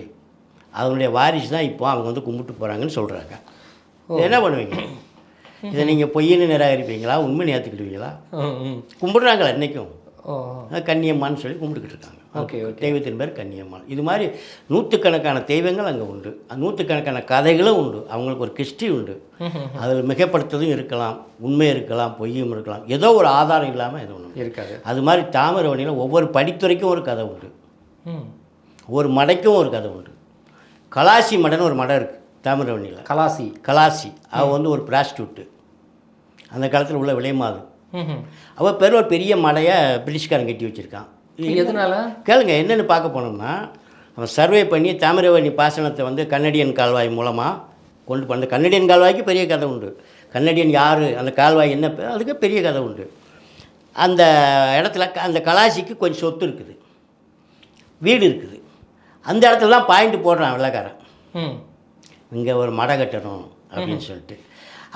அதனுடைய வாரிசு தான் இப்போ அவங்க வந்து கும்பிட்டு போகிறாங்கன்னு சொல்கிறாங்க. என்ன பண்ணுவீங்க? இதை நீங்கள் பொய்ன்னு நிராகரிப்பீங்களா, உண்மை ஏற்றுக்கிடுவீங்களா? கும்பிடுறாங்களா இன்றைக்கும்? கன்னியம்மான்னு சொல்லி கும்பிட்டுக்கிட்டு இருக்காங்க. ஓகே. தெய்வத்தின் பேர் கன்னியம்மாள். இது மாதிரி நூற்றுக்கணக்கான தெய்வங்கள் அங்கே உண்டு. நூற்றுக்கணக்கான கதைகளும் உண்டு. அவங்களுக்கு ஒரு கிறிஸ்டி உண்டு. அதில் மிகப்படுத்ததும் இருக்கலாம், உண்மை இருக்கலாம், பொய்யும் இருக்கலாம். ஏதோ ஒரு ஆதாரம் இல்லாமல் எதுவும் ஒன்று இருக்காது. அது மாதிரி தாமிரபரணியில் ஒவ்வொரு படித்துறைக்கும் ஒரு கதை உண்டு, ஒவ்வொரு மடைக்கும் ஒரு கதை உண்டு. கலாசி மடைன்னு ஒரு மடை இருக்குது தாமிரபரணியில். கலாசி அவள் வந்து ஒரு பிராஸ்டியூட்டு. அந்த காலத்தில் உள்ள விலைமாது. அவள் பேர் ஒரு பெரிய மடையை பிரிட்டிஷ்காரன் கட்டி வச்சுருக்கான். எதனால கேளுங்க. என்னென்னு பார்க்க போனோம்னா அவன் சர்வே பண்ணி தாமிரபரணி பாசனத்தை வந்து கன்னடியன் கால்வாய் மூலமாக கொண்டு போன. கன்னடியன் கால்வாய்க்கு பெரிய கதை உண்டு. கன்னடியன் யார், அந்த கால்வாய் என்ன பேர், அதுக்கு பெரிய கதை உண்டு. அந்த இடத்துல அந்த கலாசிக்கு கொஞ்சம் சொத்து இருக்குது, வீடு இருக்குது. அந்த இடத்துல தான் பாயிண்ட் போடுறான் வெள்ளைக்காரன். இங்கே ஒரு மடை கட்டணும் அப்படின்னு சொல்லிட்டு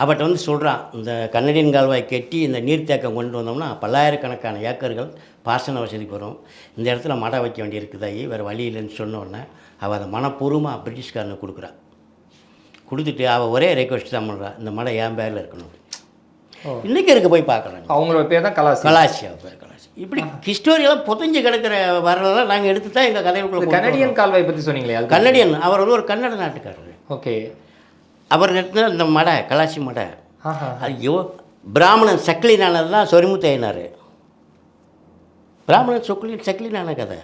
அவட்ட வந்து சொல்கிறான். இந்த கன்னடியன் கால்வாய் கட்டி இந்த நீர்த்தேக்கம் கொண்டு வந்தோம்னா பல்லாயிரக்கணக்கான ஏக்கர்கள் பாசன வசதிக்கு வரும். இந்த இடத்துல மடை வைக்க வேண்டி இருக்குதாயி, வேறு வழி இல்லைன்னு சொன்ன உடனே அவள் அதை மனப்பூர்வமாக பிரிட்டிஷ்காரனுக்கு கொடுக்குறான். கொடுத்துட்டு அவள் ஒரே ரெக்வஸ்ட் தான் பண்ணுறான், இந்த மடை என் பேரில் இருக்கணும். இன்றைக்கி இருக்க போய் பார்க்குறாங்க. அவங்களோட பேர் தான் கலாசி. அவள் பேர் கலாசி. இப்படி ஹிஸ்டோரியெல்லாம் புதஞ்சு கிடக்கிற வரலாம் நாங்கள் எடுத்து தான் எங்கள் கதைகளுக்குள்ள. கன்னடியன் கால்வாய் பற்றி சொன்னீங்களே, கன்னடியன் அவர் வந்து ஒரு கன்னட நாட்டுக்காரர். ஓகே. அவர் எடுத்துனா இந்த மடை கலாசி மடை. ஐயோ, பிராமணன் சக்கிலினானது தான் சொரிமுத்தையினார். பிராமணன் சக்கிலினான கதை.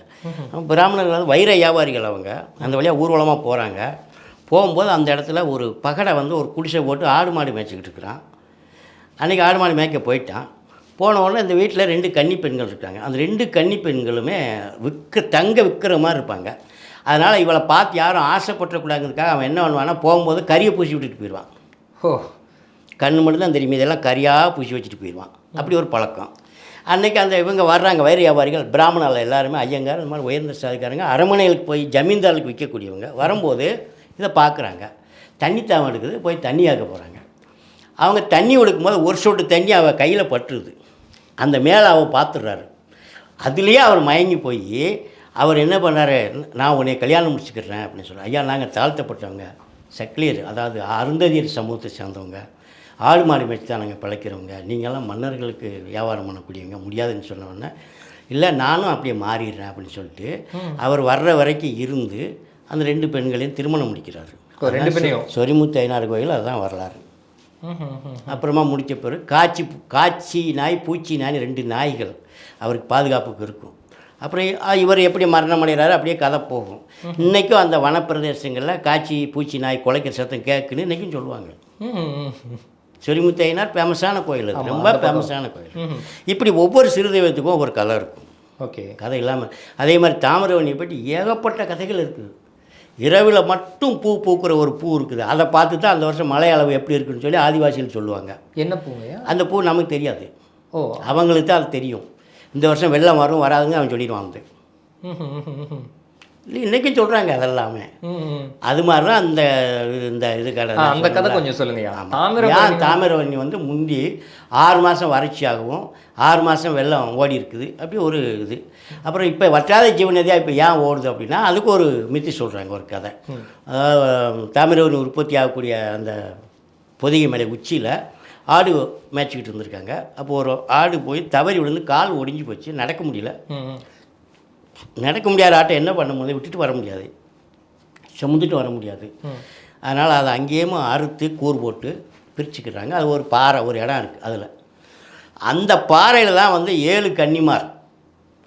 பிராமணர்கள் வந்து வைர வியாபாரிகள். அவங்க அந்த வழியாக ஊர்வலமாக போகிறாங்க. போகும்போது அந்த இடத்துல ஒரு பகடை வந்து ஒரு குடிசை போட்டு ஆடு மாடு மேய்ச்சிக்கிட்டு இருக்கிறான். அன்றைக்கி ஆடு மாடு மேய்க்க போயிட்டான். போன உடனே இந்த வீட்டில் 2 கன்னி பெண்கள் இருக்காங்க. அந்த 2 கன்னி பெண்களுமே தங்க விற்கிற மாதிரி இருப்பாங்க. அதனால் இவளை பார்த்து யாரும் ஆசைப்பட்டக்கூடாதுங்கிறதுக்காக அவன் என்ன பண்ணுவான்னா போகும்போது கறியை பூசி விட்டுட்டு போயிடுவான். கண்ணு மட்டும்தான் தெரியும், இதெல்லாம் கறியாக பூசி வச்சுட்டு போயிடுவான். அப்படி ஒரு பழக்கம். அன்றைக்கி அந்த இவங்க வர்றாங்க வைர வியாபாரிகள், பிராமணால் எல்லாருமே ஐயங்கார் இந்த மாதிரி உயர்ந்த சாதிக்காரங்க, அரண்மனைகளுக்கு போய் ஜமீன்தாருக்கு விற்கக்கூடியவங்க வரும்போது இதை பார்க்குறாங்க. தண்ணி தாவம் எடுக்குது, போய் தண்ணி ஆக்க போகிறாங்க. அவங்க தண்ணி எடுக்கும்போது ஒரு சொட்டு தண்ணி அவள் கையில் பட்டுருது. அந்த மேலே அவள் பார்த்துடுறாரு. அதுலேயே அவர் மயங்கி போய் அவர் என்ன பண்ணார், நான் உன்னை கல்யாணம் முடிச்சுக்கிறேன் அப்படின்னு சொல்கிறார். ஐயா, நாங்கள் தாழ்த்தப்பட்டவங்க, சக்லியர், அதாவது அருந்ததியர் சமூகத்தை சேர்ந்தவங்க, ஆடு மாடு மேய்ச்சி தான் நாங்கள் பிழைக்கிறவங்க, நீங்கள்லாம் மன்னர்களுக்கு வியாபாரம் பண்ணக்கூடியவங்க, முடியாதுன்னு சொன்னோடனே இல்லை நானும் அப்படியே மாறிடுறேன் அப்படின்னு சொல்லிட்டு அவர் வர்ற வரைக்கும் இருந்து அந்த 2 பெண்களையும் திருமணம் முடிக்கிறார். சொரிமுத்தையனார் கோயில், அதுதான் வரலாறு. அப்புறமா முடித்த பிறகு காட்சி நாய் பூச்சி நாய் 2 நாய்கள் அவருக்கு பாதுகாப்புக்கு இருக்கும். அப்புறம் இவர் எப்படி மரணம் அடைகிறாரு அப்படியே கதை போகும். இன்றைக்கும் அந்த வனப்பிரதேசங்களில் காய்ச்சி பூச்சி நாய் குலைக்கிற சத்தம் கேட்குன்னு இன்றைக்கும் சொல்லுவாங்க. சொரிமுத்தையனார் ஃபேமஸான கோயில், அது ரொம்ப ஃபேமஸான கோயில். இப்படி ஒவ்வொரு சிறு தெய்வத்துக்கும் ஒவ்வொரு கதை இருக்கும். ஓகே, கதை இல்லாமல் அதே மாதிரி தாமிரவணியை பற்றி ஏகப்பட்ட கதைகள் இருக்குது. இரவில் மட்டும் பூ பூக்கிற ஒரு பூ இருக்குது, அதை பார்த்து தான் அந்த வருஷம் மழை அளவு எப்படி இருக்குன்னு சொல்லி ஆதிவாசிகள் சொல்லுவாங்க. என்ன பூங்கய்யா? அந்த பூ நமக்கு தெரியாது, ஓ அவங்களுக்கு தான் அது தெரியும். இந்த வருஷம் வெள்ளம் வரும் வராதுங்க அவன் சொல்லிடுவான். வந்து இல்லை இன்றைக்கும் சொல்கிறாங்க அதெல்லாமே. அது மாதிரி தான் இந்த இது கடை. அந்த கதை கொஞ்சம் சொல்லுங்கய்யா. ஏன் தாமிரவரணி வந்து முந்தி 6 மாதம் வறட்சியாகவும் 6 மாதம் வெள்ளம் ஓடி இருக்குது அப்படி ஒரு இது. அப்புறம் இப்போ வற்றாத ஜீவநதியாக இப்போ ஏன் ஓடுது அப்படின்னா அதுக்கு ஒரு மித்தி சொல்கிறாங்க, ஒரு கதை. அதாவது தாமிரவரணி உற்பத்தி ஆகக்கூடிய அந்த பொதிகை மலை உச்சியில் ஆடு மேய்ச்சிக்கிட்டு இருந்திருக்காங்க. அப்போது ஒரு ஆடு போய் தவறி விழுந்து கால் ஒடிஞ்சு போச்சு, நடக்க முடியல. நடக்க முடியாத ஆட்டை என்ன பண்ண முடியாது, விட்டுட்டு வர முடியாது, சுமந்துட்டு வர முடியாது. அதனால் அதை அங்கேயும் அறுத்து கூறு போட்டு பிரிச்சுக்கிறாங்க. அது ஒரு பாறை, ஒரு இடம் இருக்குது. அதில் அந்த பாறையில் தான் வந்து 7 கன்னிமார்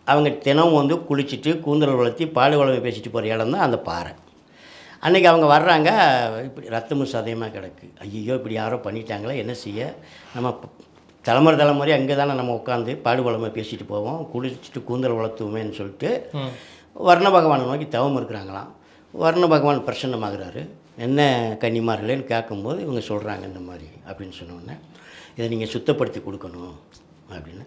அவங்க தினமும் வந்து குளிச்சுட்டு கூந்தல் வளர்த்தி பாடு வளமை பேசிட்டு போகிற இடம் தான் அந்த பாறை. அன்றைக்கி அவங்க வர்றாங்க, இப்படி ரத்தமும் சதயமாக கிடக்கு. ஐயோ இப்படி யாரோ பண்ணிட்டாங்களே, என்ன செய்ய, நம்ம தலைமுறையாக அங்கே தானே நம்ம உட்காந்து பாடு வளமை பேசிட்டு போவோம், குளிச்சுட்டு கூந்தல் வளர்த்துவோமேன்னு சொல்லிட்டு வர்ண பகவானை நோக்கி தவம் இருக்கிறாங்களாம். வர்ண பகவான் பிரசன்னமாகிறாரு. என்ன கன்னிமார்களேன்னு கேட்கும்போது இவங்க சொல்கிறாங்க இந்த மாதிரி அப்படின்னு சொன்னோடனே, இதை நீங்கள் சுத்தப்படுத்தி கொடுக்கணும் அப்படின்னு.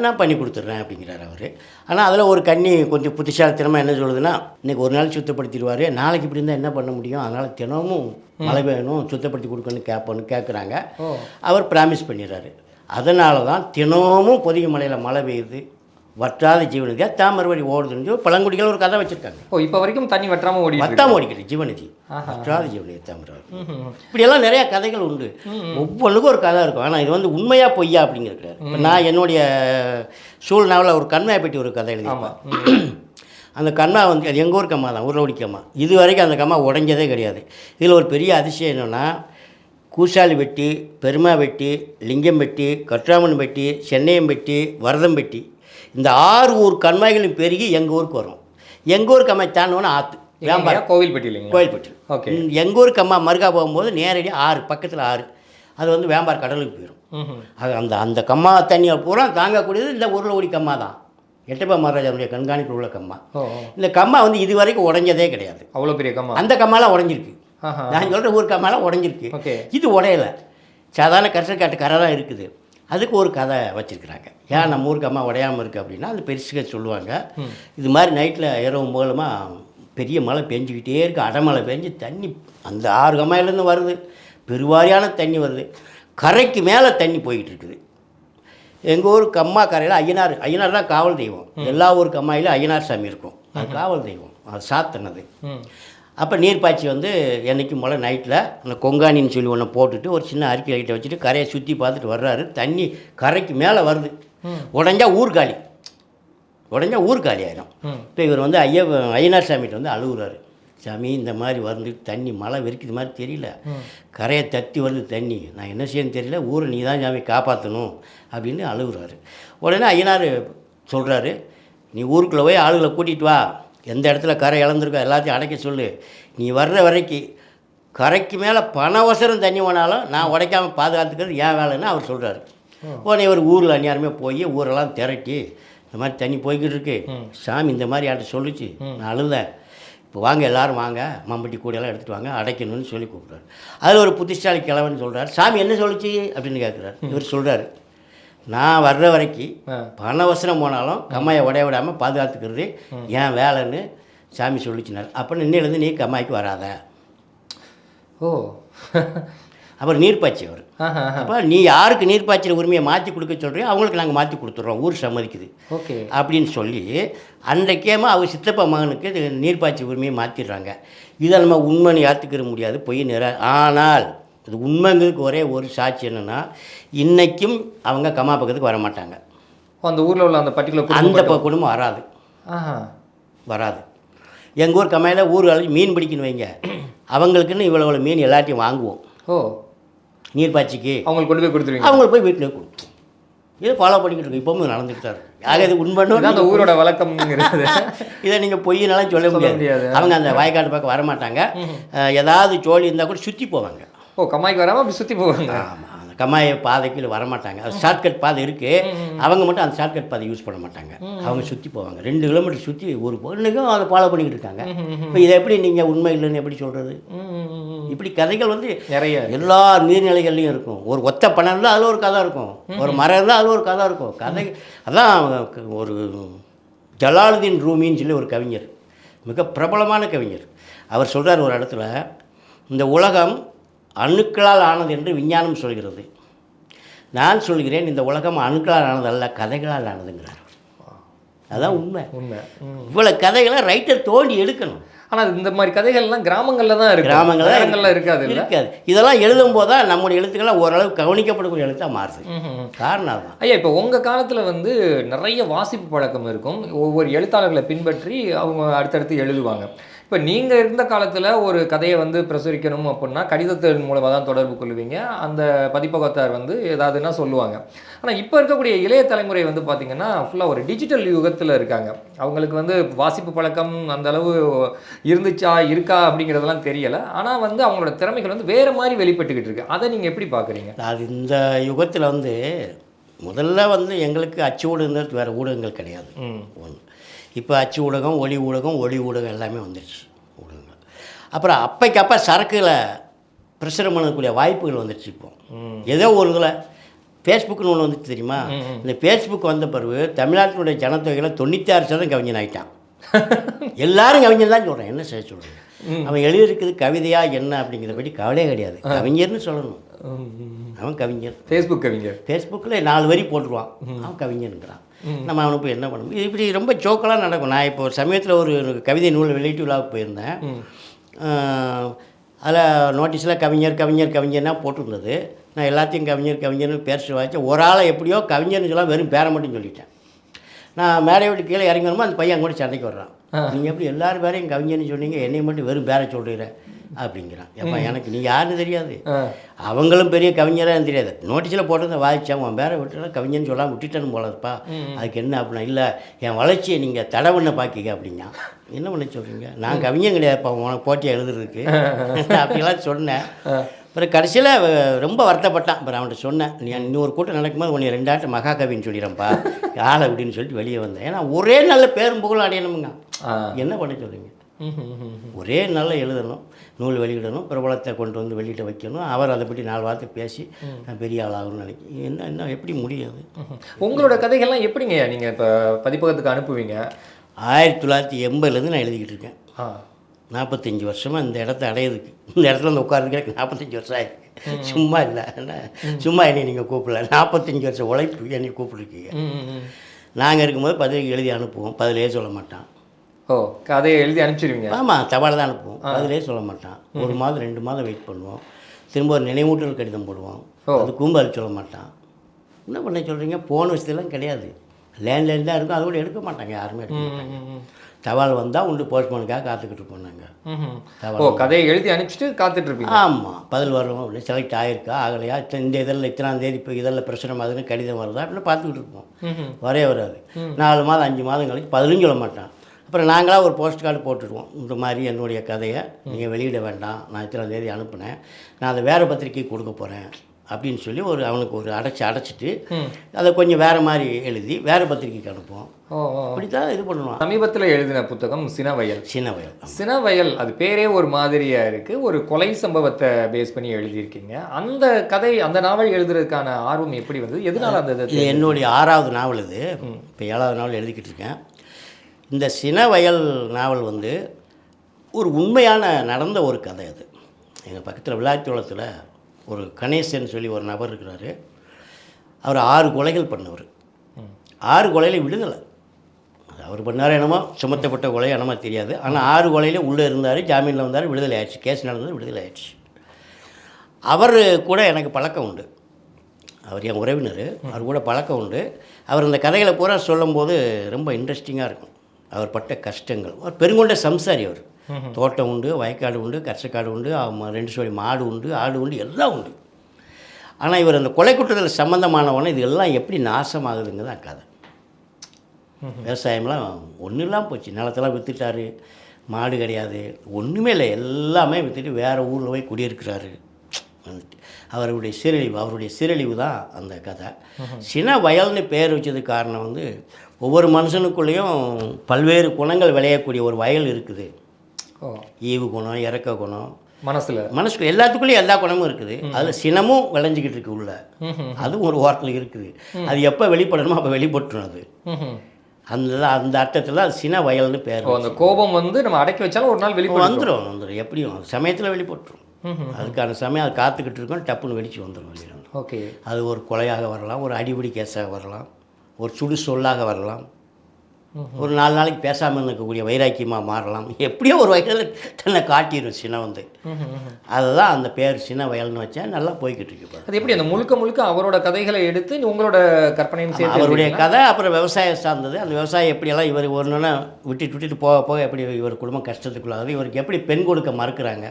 நான் பண்ணி கொடுத்துட்றேன் அப்படிங்கிறார் அவர். ஆனால் அதில் ஒரு கன்னி கொஞ்சம் புத்திசாலித்தனமாக என்ன சொல்லுதுன்னா, இன்றைக்கி ஒரு நாள் சுத்தப்படுத்திடுவார், நாளைக்கு இப்படி இருந்தால் என்ன பண்ண முடியும், அதனால் தினமும் மழை வேணும் சுத்தப்படுத்தி கொடுக்கணும்னு கேட்குறாங்க. அவர் ப்ராமிஸ் பண்ணிடுறாரு. அதனால தான் தினமும் பொதிகை மலையில் மழை பெய்யுது, வற்றாத ஜீவநதியாக தாமிரவழி ஓடுதுன்னு பழங்குடிகள் ஒரு கதை வச்சுருக்காங்க. ஓ, இப்போ வரைக்கும் தண்ணி வற்றாமல் ஓடிக்கிட்டு ஜீவநதி, வற்றாத ஜீவநதி தாமிரவழி. இப்படியெல்லாம் நிறையா கதைகள் உண்டு, ஒவ்வொன்றுக்கும் ஒரு கதை இருக்கும். ஆனால் இது வந்து உண்மையாக பொய்யா அப்படிங்கிறது. இப்போ நான் என்னுடைய சூழ்நாவில் ஒரு கண்மையை பற்றி ஒரு கதை எழுதியிருப்பேன். அந்த கண்ணா வந்து அது எங்கள் ஊர் கம்மா தான், ஊர்லோடி கம்மா. இது வரைக்கும் அந்த கம்மா உடைஞ்சதே கிடையாது. இதில் ஒரு பெரிய அதிசயம் என்னென்னா, கூசாலி வெட்டி, பெருமா வெட்டி, லிங்கம் வெட்டி, கற்றாமன் வெட்டி, சென்னையம் வெட்டி, வரதம் வெட்டி, இந்த 6 ஊர் கண்மாய்களும் பெருகி எங்கள் ஊருக்கு வரும். எங்கள் ஊருக்கு அம்மா தாண்டோன்னு ஆற்று வியாபாரம் கோவில்பட்டி இல்லைங்க, கோவில்பட்டி. ஓகே, எங்கள் ஊருக்கு அம்மா மருகா போகும்போது நேரடியாக ஆறு, பக்கத்தில் ஆறு, அது வந்து வியாபாரம் கடலுக்கு போயிடும். அது அந்த கம்மா தண்ணியை பூரா தாங்கக்கூடியது இந்த ஊர்லோடி கம்மா தான். எட்டப்பா மகாராஜாவுடைய கண்காணிப்பில் உள்ள கம்மா. இந்த கம்மா வந்து இது வரைக்கும் உடைஞ்சதே கிடையாது. அவ்வளோ பெரிய கம்மா. அந்த கம்மாலாம் உடஞ்சிருக்கு. நான் சொல்கிற ஊர் கம்மாலாம் உடஞ்சிருக்கு, இது உடையலை. சாதாரண கரிசல் காட்டு கரை தான் இருக்குது. அதுக்கு ஒரு கதை வச்சுருக்குறாங்க. ஏன் நம்ம ஊருக்கு அம்மா உடையாமல் இருக்குது அப்படின்னா, அது பெருசுக சொல்லுவாங்க. இது மாதிரி நைட்டில் இரவு மூலமாக பெரிய மழை பெஞ்சிக்கிட்டே இருக்குது, அடைமழை பெஞ்சு தண்ணி அந்த 6 கம்மாயிலேருந்து வருது, பெருவாரியான தண்ணி வருது, கரைக்கு மேலே தண்ணி போய்கிட்டு இருக்குது. எங்கள் ஊர் கம்மா கரையில் ஐயனார் தான் காவல் தெய்வம். எல்லா ஊர் கம்மாயிலும் ஐயனார் சாமி இருக்கும், அது காவல் தெய்வம், அது சாத்தனது. அப்போ நீர்ப்பாய்ச்சி வந்து என்றைக்கும் போல் நைட்டில் அந்த கொங்கானின்னு சொல்லி ஒன்று போட்டுட்டு ஒரு சின்ன அரிக்கை லைட்டை வச்சுட்டு கரையை சுற்றி பார்த்துட்டு வர்றாரு. தண்ணி கரைக்கு மேலே வருது, உடஞ்சா ஊர் காலி ஆயிரும். இப்போ இவர் வந்து ஐயனார் சாமிகிட்ட வந்து அழுகுறாரு. சாமி இந்த மாதிரி வந்து தண்ணி மழை வெறிக்குது மாதிரி தெரியல, கரையை தட்டி வருது தண்ணி, நான் என்ன செய்யணும்னு தெரியல, ஊரை நீ தான் சாமி காப்பாற்றணும் அப்படின்னு அழுகுறாரு. உடனே ஐயனார் சொல்கிறாரு, நீ ஊருக்குள்ளே போய் ஆளுகளை கூட்டிகிட்டு வா, எந்த இடத்துல கரை இழந்திருக்கோ எல்லாத்தையும் அடைக்க சொல்லு, நீ வர்ற வரைக்கும் கரைக்கு மேலே பணவசரம் தண்ணி போனாலும் நான் உடைக்காமல் பாதுகாத்துக்கிறது ஏன் வேலைன்னு அவர் சொல்கிறாரு. உடனே ஒரு ஊரில் அந்நியாரமே போய் ஊரெல்லாம் திரட்டி, இந்த மாதிரி தண்ணி போய்கிட்டு இருக்கு, சாமி இந்த மாதிரி யார்கிட்ட சொல்லிச்சு, நான் அழுதேன், இப்போ வாங்க எல்லோரும் வாங்க, மம்பட்டி கூடையெல்லாம் எடுத்துகிட்டு வாங்க அடைக்கணும்னு சொல்லி கூப்பிட்றாரு. அதில் ஒரு புத்திசாலி கிழவன் சொல்கிறார், சாமி என்ன சொல்லிச்சு அப்படின்னு கேட்குறாரு. இவர் சொல்கிறாரு, நான் வர்ற வரைக்கும் பணவசரம் போனாலும் கம்மாயை உடைய விடாமல் பாதுகாத்துக்கிறது ஏன் வேலைன்னு சாமி சொல்லிச்சினார். அப்புறம் இன்னிலேருந்து நீ கம்மாய்க்கு வராத. ஓ, அப்புறம் நீர்ப்பாய்ச்சி அவர். அப்போ நீ யாருக்கு நீர்ப்பாய்ச்சிற உரிமையை மாற்றி கொடுக்க சொல்கிறியோ அவங்களுக்கு நாங்கள் மாற்றி கொடுத்துட்றோம், ஊர் சம்மதிக்குது ஓகே அப்படின்னு சொல்லி அன்றைக்கேமா அவர் சித்தப்பா மகனுக்கு இது நீர்ப்பாய்ச்சி உரிமையை மாற்றிடுறாங்க. இதை நம்ம உண்மைன்னு ஏற்றுக்கிற முடியாது, பொய் ஆனால் இது உண்மைங்கிறதுக்கு ஒரே ஒரு சாட்சி என்னென்னா, இன்றைக்கும் அவங்க கம்மா பக்கத்துக்கு வர மாட்டாங்க. அந்த ஊரில் உள்ள அந்த பர்டிகுலர் அந்த குடும்பம் வராது. எங்கள் ஊர் கம்மாயில் ஊர் மீன் பிடிக்கணும் வைங்க, அவங்களுக்குன்னு இவ்வளோ மீன் எல்லாத்தையும் வாங்குவோம். ஓ, நீர்ப்பாய்ச்சிக்கு அவங்களுக்கு கொண்டு போய் கொடுத்துருவீங்க, அவங்களுக்கு போய் வீட்டிலே கொடுப்போம். இதை ஃபாலோ பண்ணிக்கிட்டு இருக்கோம். இப்போவும் நடந்துகிட்டு தான் இருக்கு. யார் இது உண்மைன்னு அந்த ஊரோட வழக்கம்ங்கிறது இதை நீங்கள் பொய்யினாலும் சொல்ல முடியாது. அவங்க அந்த வயக்காட்டு பக்கம் வரமாட்டாங்க. ஏதாவது சோழி இருந்தால் கூட சுற்றி போவாங்க. ஓ, கம்மாய்க்கு வராமல் அப்படி சுற்றி போவாங்க. ஆமாம், அந்த கம்மாய பாதைக்கு வரமாட்டாங்க. அது ஷார்ட்கட் பாதை இருக்குது. அவங்க மட்டும் அந்த ஷார்ட்கட் பாதை யூஸ் பண்ண மாட்டாங்க. அவங்க சுற்றி போவாங்க. 2 கிலோமீட்டர் சுற்றி ஒரு பொண்ணுக்கும் அதை ஃபாலோ பண்ணிக்கிட்டு இருக்காங்க. இப்போ இதை எப்படி நீங்கள் உண்மை இல்லைன்னு எப்படி சொல்கிறது? இப்படி கதைகள் வந்து நிறைய எல்லா நீர்நிலைகள்லையும் இருக்கும். ஒரு ஒத்த பணம் இருந்தால் அதில் ஒரு கதை இருக்கும். ஒரு மரம் இருந்தால் அதில் ஒரு கதை இருக்கும். கதை அதான் ஒரு ஜலாலுதீன் ரூமின்னு சொல்லி ஒரு கவிஞர், மிக பிரபலமான கவிஞர். அவர் சொல்கிறார் ஒரு இடத்துல, இந்த உலகம் அணுக்களால் ஆனது என்று விஞ்ஞானம் சொல்கிறது. நான் சொல்கிறேன், இந்த உலகம் அணுக்களால் ஆனது அல்ல, கதைகளால் ஆனதுங்கிறார். அதுதான் உண்மை. இவ்வளோ கதைகளை ரைட்டர் தோண்டி எடுக்கணும். ஆனால் இந்த மாதிரி கதைகள்லாம் கிராமங்களில் தான் இருக்குது. கிராமங்களில் இருக்காது. இதெல்லாம் எழுதும் போது தான் நம்முடைய எழுத்துக்கள்லாம் ஓரளவு கவனிக்கப்படக்கூடிய எழுத்தாக மாறுது. காரணம் தான். ஐயா, இப்போ உங்கள் காலத்தில் வந்து நிறைய வாசிப்பு பழக்கம் இருக்கும். ஒவ்வொரு எழுத்தாளர்களை பின்பற்றி அவங்க அடுத்தடுத்து எழுதுவாங்க. இப்போ நீங்கள் இருந்த காலத்தில் ஒரு கதையை வந்து பிரசுரிக்கணும் அப்படின்னா கடிதத்தின் மூலமாக தான் தொடர்பு கொள்வீங்க. அந்த பதிப்பகத்தார் வந்து ஏதாவதுன்னா சொல்லுவாங்க. ஆனால் இப்போ இருக்கக்கூடிய இளைய தலைமுறை வந்து பார்த்திங்கன்னா ஃபுல்லாக ஒரு டிஜிட்டல் யுகத்தில் இருக்காங்க. அவங்களுக்கு வந்து வாசிப்பு பழக்கம் அந்த அளவு இருக்கா அப்படிங்கிறதெல்லாம் தெரியலை. ஆனால் வந்து அவங்களோட திறமைகள் வந்து வேறு மாதிரி வெளிப்பட்டுக்கிட்டு இருக்கு. அதை நீங்கள் எப்படி பார்க்குறீங்க? அது இந்த யுகத்தில் வந்து முதல்ல வந்து எங்களுக்கு அச்சு ஊடகங்கள் வேறு ஊடகங்கள் கிடையாது. ஒன்று, இப்போ அச்சு ஊடகம், ஒளி ஊடகம் எல்லாமே வந்துடுச்சு ஊடகங்கள். அப்புறம் அப்பைக்கப்போ சரக்குகளை பிரசுரம் பண்ணக்கூடிய வாய்ப்புகள் வந்துடுச்சு. இப்போ ஏதோ ஒரு இதில் ஃபேஸ்புக்குன்னு ஒன்று வந்துச்சு தெரியுமா? இந்த ஃபேஸ்புக் வந்த பிறகு தமிழ்நாட்டினுடைய ஜனத்தொகையில் 96% கவிஞன் ஆகிட்டான். எல்லாரும் கவிஞன் தான் சொல்கிறேன். என்ன செய்ய சொல்கிறேன்? அவன் எழுதியிருக்குது கவிதையா என்ன அப்படிங்கிறத பற்றி கவலையே கிடையாது. கவிஞர்னு சொல்லணும். அவன் கவிஞர். ஃபேஸ்புக்கில் 4 வரி போட்டுருவான், அவன் கவிஞருங்கிறான். நம்ம அவனை போய் என்ன பண்ணணும்? இப்படி ரொம்ப ஜோக்கெல்லாம் நடக்கும். நான் இப்போ ஒரு சமயத்தில் ஒரு கவிதை நூல் வெளியீட்டு விழாவுக்கு போயிருந்தேன். அதில் நோட்டீஸில் கவிஞர்னா போட்டிருந்தது. நான் எல்லாத்தையும் கவிஞர்னு பேச வச்சேன். ஒரு ஆளை எப்படியோ கவிஞர்னு சொல்லலாம், வெறும் பேரை மட்டும் சொல்லிட்டேன். நான் மேடை விட்டு கீழே இறங்கி வரும்போது அந்த பையன் கூட சண்டைக்கு வர்றான். நீங்கள் எப்படி எல்லாரும் பேரையும் கவிஞர்னு சொன்னீங்க, என்னை மட்டும் வெறும் பேரை சொல்கிறீங்க அப்படிங்கிறான். எப்போ எனக்கு நீங்கள் யாருன்னு தெரியாது, அவங்களும் பெரிய கவிஞராக தெரியாது. நோட்டீஸில் போட்டு வாதிச்சேன், உன் பேரை விட்டுலாம் கவிஞர்னு சொல்லாமல் விட்டுட்டேன்னு போலப்பா, அதுக்கு என்ன அப்படின்னா, இல்லை என் வளர்ச்சியை நீங்கள் தடை பண்ண பார்க்கிங்க அப்படின்னா. என்ன பண்ண சொல்கிறீங்க? நான் கவிஞன் கிடையாதுப்பா உனக்கு போட்டியாக எழுதுறதுக்கு அப்படிலாம் சொன்னேன். அப்புறம் கடைசியில் ரொம்ப வருத்தப்பட்டான். அப்புறம் அவன்கிட்ட சொன்னேன், நீ இன்னொரு கூட்டம் நடக்கும்போது உன்னை 2 ஆட்டு மகாகவின்னு சொல்லிடுறேன்ப்பா ஆளை அப்படின்னு சொல்லிட்டு வெளியே வந்தேன். ஏன்னா ஒரே நல்ல பேரும் புகழும் அடையணுமுங்க. என்ன பண்ண சொல்கிறீங்க? ஒரே நல்ல எழுதணும், நூல் வெளியிடணும், பிரபலத்தை கொண்டு வந்து வெளியிட வைக்கணும், அவர் அதை பற்றி 4 வார்த்தை பேசி நான் பெரிய ஆளாகணும்னு நினைக்கிறேன். என்ன எப்படி முடியாது? உங்களோட கதைகள்லாம் எப்படிங்க நீங்கள் இப்போ பதிப்பகத்துக்கு அனுப்புவீங்க? 1980லேருந்து நான் எழுதிக்கிட்டு இருக்கேன். 45 வருஷமாக இந்த இடத்த அடையிறதுக்கு, இந்த இடத்துல வந்து உட்கார்றதுக்கு 45 வருஷம் ஆயிருக்கு. சும்மா இல்லை, சும்மா என்னை நீங்கள் கூப்பிடல. 45 வருஷம் உழைப்பு என்னை கூப்பிட்ருக்கீங்க. நாங்கள் இருக்கும்போது பதிலுக்கு எழுதி அனுப்புவோம், பதிலே சொல்ல மாட்டான். ஓ, கதையை எழுதி அனுப்பிச்சிடுவீங்க? ஆமாம், தபால் தான் அனுப்புவோம், பதிலே சொல்ல மாட்டான். 1 மாதம் 2 மாதம் வெயிட் பண்ணுவோம். திரும்ப ஒரு நினைவூட்டல் கடிதம் போடுவோம், அது கூம்பல் சொல்ல மாட்டான். என்ன பண்ண சொல்கிறீங்க? ஃபோன் வசதியெல்லாம் கிடையாது, லேண்ட்லைன் தான் இருக்கும், அது கூட எடுக்க மாட்டாங்க, யாருமே எடுக்க மாட்டாங்க. தபால் வந்தால் உண்டு, போஸ்ட்மேனுக்காக காத்துக்கிட்டு இருப்போம் நாங்கள். ஓ, கதையை எழுதி அனுப்பிச்சிட்டு காத்துட்ருப்பீங்க? ஆமாம், பதில் வரும், அப்படி செலக்ட் ஆகிருக்கா ஆகலையா, இந்த இதழில் இத்தனாம் தேதி இப்போ இதழில் பிரச்சனை ஆகுதுன்னு கடிதம் வருதா அப்படின்னு பார்த்துக்கிட்டு இருப்போம். வரவே வராது. 4 மாதம் 5 மாதம் கழிச்சு பதிலும் சொல்ல மாட்டான். அப்புறம் நாங்களாக ஒரு போஸ்ட் கார்டு போட்டுடுவோம், இந்த மாதிரி என்னுடைய கதையை நீங்கள் வெளியிட வேண்டாம், நான் இத்தனாம் தேதி அனுப்புனேன், நான் அதை வேறு பத்திரிக்கைக்கு கொடுக்க போகிறேன் அப்படின்னு சொல்லி அவனுக்கு ஒரு அடைச்சிட்டு அதை கொஞ்சம் வேறு மாதிரி எழுதி வேறு பத்திரிக்கைக்கு அனுப்புவோம். அப்படி தான் இது பண்ணுவோம். சமீபத்தில் எழுதின புத்தகம் சினவயல். அது பேரே ஒரு மாதிரியாக இருக்குது. ஒரு கொலை சம்பவத்தை பேஸ் பண்ணி எழுதியிருக்கீங்க. அந்த கதை, அந்த நாவல் எழுதுறதுக்கான ஆர்வம் எப்படி வந்தது? எதனால் அந்த இது என்னுடைய 6வது நாவல். இது இப்போ 7வது நாவல் எழுதிக்கிட்டு இருக்கேன். இந்த சினவயல் நாவல் வந்து ஒரு உண்மையான நடந்த ஒரு கதை. அது எங்கள் பக்கத்தில் விளாத்தியோளத்தில் ஒரு கணேசன் சொல்லி ஒரு நபர் இருக்கிறாரு. அவர் 6 கொலைகள் பண்ணவர். 6 கொலையில் விடுதலை. அது அவர் பண்ணார் என்னமோ, சுமத்தப்பட்ட கொலை என்னமோ தெரியாது. ஆனால் 6 கொலையில் உள்ளே இருந்தார், ஜாமீனில் வந்தார், விடுதலை ஆயிடுச்சு. கேஸ் நடந்தது, விடுதலை ஆயிடுச்சு. அவர் கூட எனக்கு பழக்கம் உண்டு. அவர் என் உறவினர், அவர் கூட பழக்கம் உண்டு. அவர் இந்த கதைகளை பூரா சொல்லும்போது ரொம்ப இன்ட்ரெஸ்டிங்காக இருக்கும். அவர் பட்ட கஷ்டங்கள். அவர் பெருங்கொண்ட சம்சாரி. அவர் தோட்டம் உண்டு, வயக்காடு உண்டு, கர்சக்காடு உண்டு, 2 சோடி மாடு உண்டு, ஆடு உண்டு, எல்லாம் உண்டு. ஆனால் இவர் அந்த கொலை குற்றத்தில் சம்மந்தமானவன இது எல்லாம் எப்படி நாசமாகுதுங்க தான் கதை. விவசாயம்லாம் ஒன்றும் இல்லாமல் போச்சு. நிலத்தெல்லாம் விற்றுட்டாரு, மாடு கிடையாது, ஒன்றுமே இல்லை, எல்லாமே விற்றுட்டு வேறு ஊரில் போய் குடியிருக்கிறாரு. அவருடைய சீரழிவு தான் அந்த கதை. சின வயல்னு பேர் வச்சதுக்கு காரணம் வந்து ஒவ்வொரு மனுஷனுக்குள்ளேயும் பல்வேறு குணங்கள் விளையக்கூடிய ஒரு வயல் இருக்குது. ஈவு குணம், இறக்க குணம், மனசுக்கு எல்லாத்துக்குள்ளேயும் எல்லா குணமும் இருக்குது. அதில் சினமும் விளைஞ்சிக்கிட்டு இருக்கு உள்ள. அதுவும் ஒரு ஓரத்தில் இருக்குது. அது எப்போ வெளிப்படணுமோ அப்போ வெளிப்பட்டுரும். அது அந்த அர்த்தத்தில் அது சின வயல்னு பேர். அந்த கோபம் வந்து நம்ம அடக்கி வச்சாலும் ஒரு நாள் வந்துடும் எப்படியும் சமயத்தில் வெளிப்பட்டுரும். அதுக்கான சமயம் அது காத்துக்கிட்டு இருக்கோம், டப்புன்னு வெடிச்சு வந்துடும் வெளியில். ஓகே, அது ஒரு கொலையாக வரலாம், ஒரு அடிபடி கேஸாக வரலாம், ஒரு சுடு சொல்லாக வரலாம், ஒரு 4 நாளைக்கு பேசாமல் இருக்கக்கூடிய வைராக்கியமாக மாறலாம். எப்படியோ ஒரு வயலில் தன்னை காட்டிடும் சினம் வந்து. அதுதான் அந்த பேர் சின வயல்னு வச்சா நல்லா போய்கிட்டு இருக்கு. அது எப்படி அந்த முழுக்க அவரோட கதைகளை எடுத்து உங்களோட கற்பனையும் சேர்த்து அவருடைய கதை, அப்புறம் விவசாயம் சார்ந்தது. அந்த விவசாயம் எப்படியெல்லாம் இவர் ஒன்றுன்னா விட்டுட்டு போக எப்படி இவர் குடும்பம் கஷ்டத்துக்குள்ளாகுது, இவருக்கு எப்படி பெண் கொடுக்க மறுக்கிறாங்க.